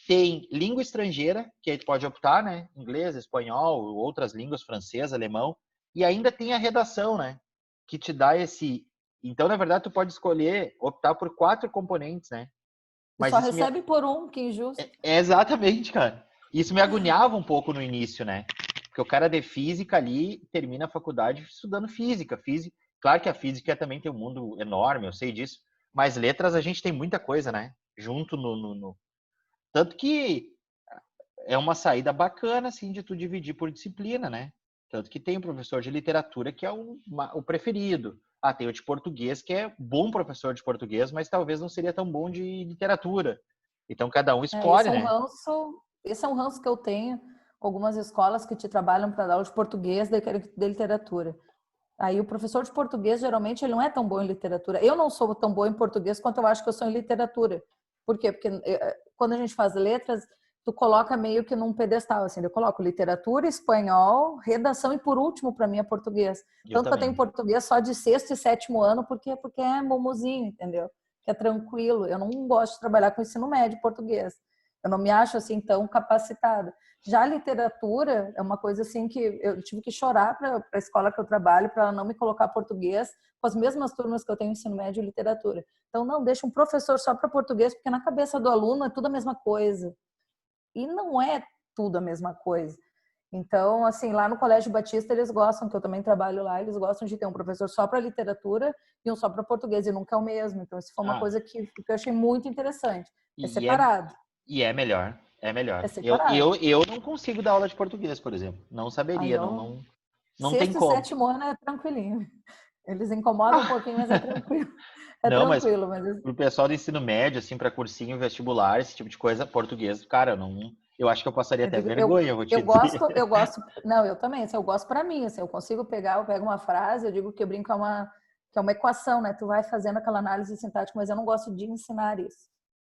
Tem língua estrangeira, que aí tu pode optar, né? Inglês, espanhol, outras línguas, francês, alemão. E ainda tem a redação, né? Que te dá esse... Então, na verdade, tu pode escolher, optar por 4 componentes, né? Mas só recebe por um, que injusto. Exatamente, cara. Isso me agoniava um pouco no início, né? Porque o cara de física ali termina a faculdade estudando física. Claro que a física também tem um mundo enorme, eu sei disso. Mas letras a gente tem muita coisa, né? Junto Tanto que é uma saída bacana, assim, de tu dividir por disciplina, né? Tanto que tem o professor de literatura que é o preferido. Tem o de português, que é bom professor de português, mas talvez não seria tão bom de literatura. Então, cada um escolhe, né? Esse é um ranço que eu tenho com algumas escolas que te trabalham para dar aula de português, de literatura. Aí o professor de português, geralmente, ele não é tão bom em literatura. Eu não sou tão boa em português quanto eu acho que eu sou em literatura. Por quê? Porque quando a gente faz letras, tu coloca meio que num pedestal, assim. Eu coloco literatura, espanhol, redação e, por último, para mim, é português. Tanto que eu tenho português só de 6º e 7º ano, porque é mumuzinho, entendeu? Que é tranquilo. Eu não gosto de trabalhar com ensino médio português. Eu não me acho, assim, tão capacitada. Já a literatura é uma coisa assim que eu tive que chorar para a escola que eu trabalho para ela não me colocar português com as mesmas turmas que eu tenho ensino médio e literatura. Então, não, deixa um professor só para português, porque na cabeça do aluno é tudo a mesma coisa. E não é tudo a mesma coisa. Então, assim, lá no Colégio Batista eles gostam, que eu também trabalho lá, eles gostam de ter um professor só para literatura e um só para português, e nunca é o mesmo. Então, isso foi uma coisa que eu achei muito interessante. É separado. E é melhor. É melhor. É separado. Eu não consigo dar aula de português, por exemplo. Não saberia, não tem 6º como. e 7º ano é tranquilinho. Eles incomodam um pouquinho, mas é tranquilo. Mas pro pessoal do ensino médio, assim, para cursinho, vestibular, esse tipo de coisa, português, cara, eu acho que eu passaria até vergonha, vou te dizer. Eu gosto, não, eu também, assim, eu gosto para mim, assim, eu consigo eu pego uma frase, eu digo que eu brinco que é uma equação, né? Tu vai fazendo aquela análise sintática, mas eu não gosto de ensinar isso.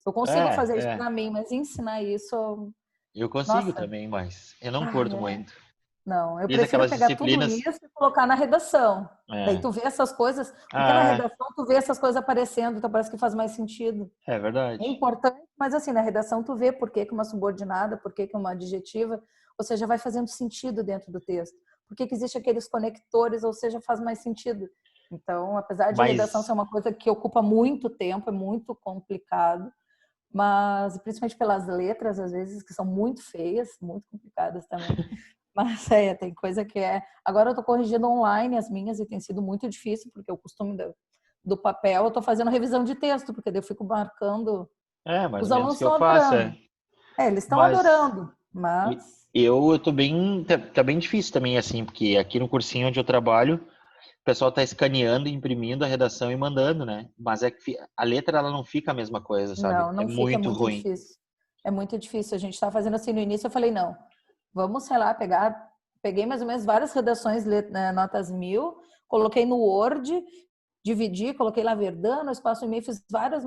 Eu consigo fazer isso para mim, mas ensinar isso... Eu consigo também, mas eu não curto muito. Não, eu Fiz prefiro aquelas pegar tudo disciplinas. isso e colocar na redação. Daí É, tu vê essas coisas, porque na ah, redação tu vê essas coisas aparecendo, então parece que faz mais sentido. é verdade. É importante, mas assim, na redação tu vê por que que uma subordinada, por que que uma adjetiva, ou seja, vai fazendo sentido dentro do texto. Por que que existe aqueles conectores, ou seja, faz mais sentido. Então, apesar de redação ser Mas, uma coisa que ocupa muito tempo, é muito complicado, mas principalmente pelas letras, às vezes, que são muito feias, muito complicadas também. Mas tem coisa que é. Agora eu tô corrigindo online as minhas e tem sido muito difícil, porque o costume do papel, eu tô fazendo revisão de texto, porque daí eu fico marcando. mais Os ou menos o alunos que eu estão faço, adorando. Eles estão Mas adorando, mas eu tô bem, tá bem difícil também, assim, porque aqui no cursinho onde eu trabalho, o pessoal tá escaneando, imprimindo a redação e mandando, né? Mas é que a letra, ela não fica a mesma coisa, sabe? não, É não fica muito muito ruim. difícil. É muito difícil. A gente está fazendo assim no início, eu falei, não, vamos, sei lá, peguei mais ou menos várias redações, notas 1000, coloquei no Word, dividi, coloquei lá Verdana, espaço e meio, fiz várias.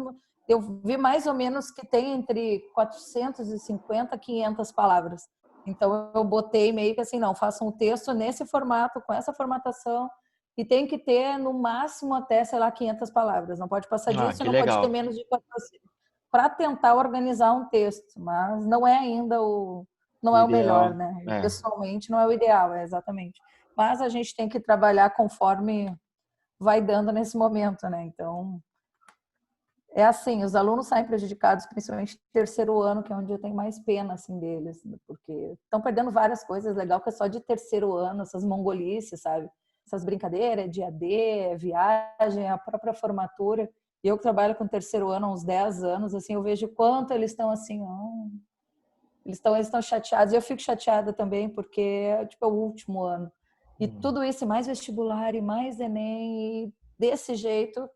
Eu vi mais ou menos que tem entre 450 e 500 palavras. Então eu botei meio que assim, não, façam um texto nesse formato, com essa formatação, e tem que ter no máximo até, sei lá, 500 palavras. Não pode passar Ah, disso e que não pode ter legal. menos de 400 para tentar organizar um texto, mas não é ainda não O é o melhor, ideal. né? É. Pessoalmente não é o ideal, exatamente. Mas a gente tem que trabalhar conforme vai dando nesse momento, né? Então, é assim, os alunos saem prejudicados, principalmente no terceiro ano, que é onde eu tenho mais pena, assim, deles, porque estão perdendo várias coisas legal, que é só de terceiro ano, essas mongolices, sabe? Essas brincadeiras de AD, viagem, a própria formatura. Eu que trabalho com terceiro ano há uns 10 anos, assim, eu vejo o quanto eles estão assim, eles estão chateados. Eu fico chateada também, porque é tipo, é o último ano. E tudo isso, e mais vestibular, e mais Enem, e desse jeito,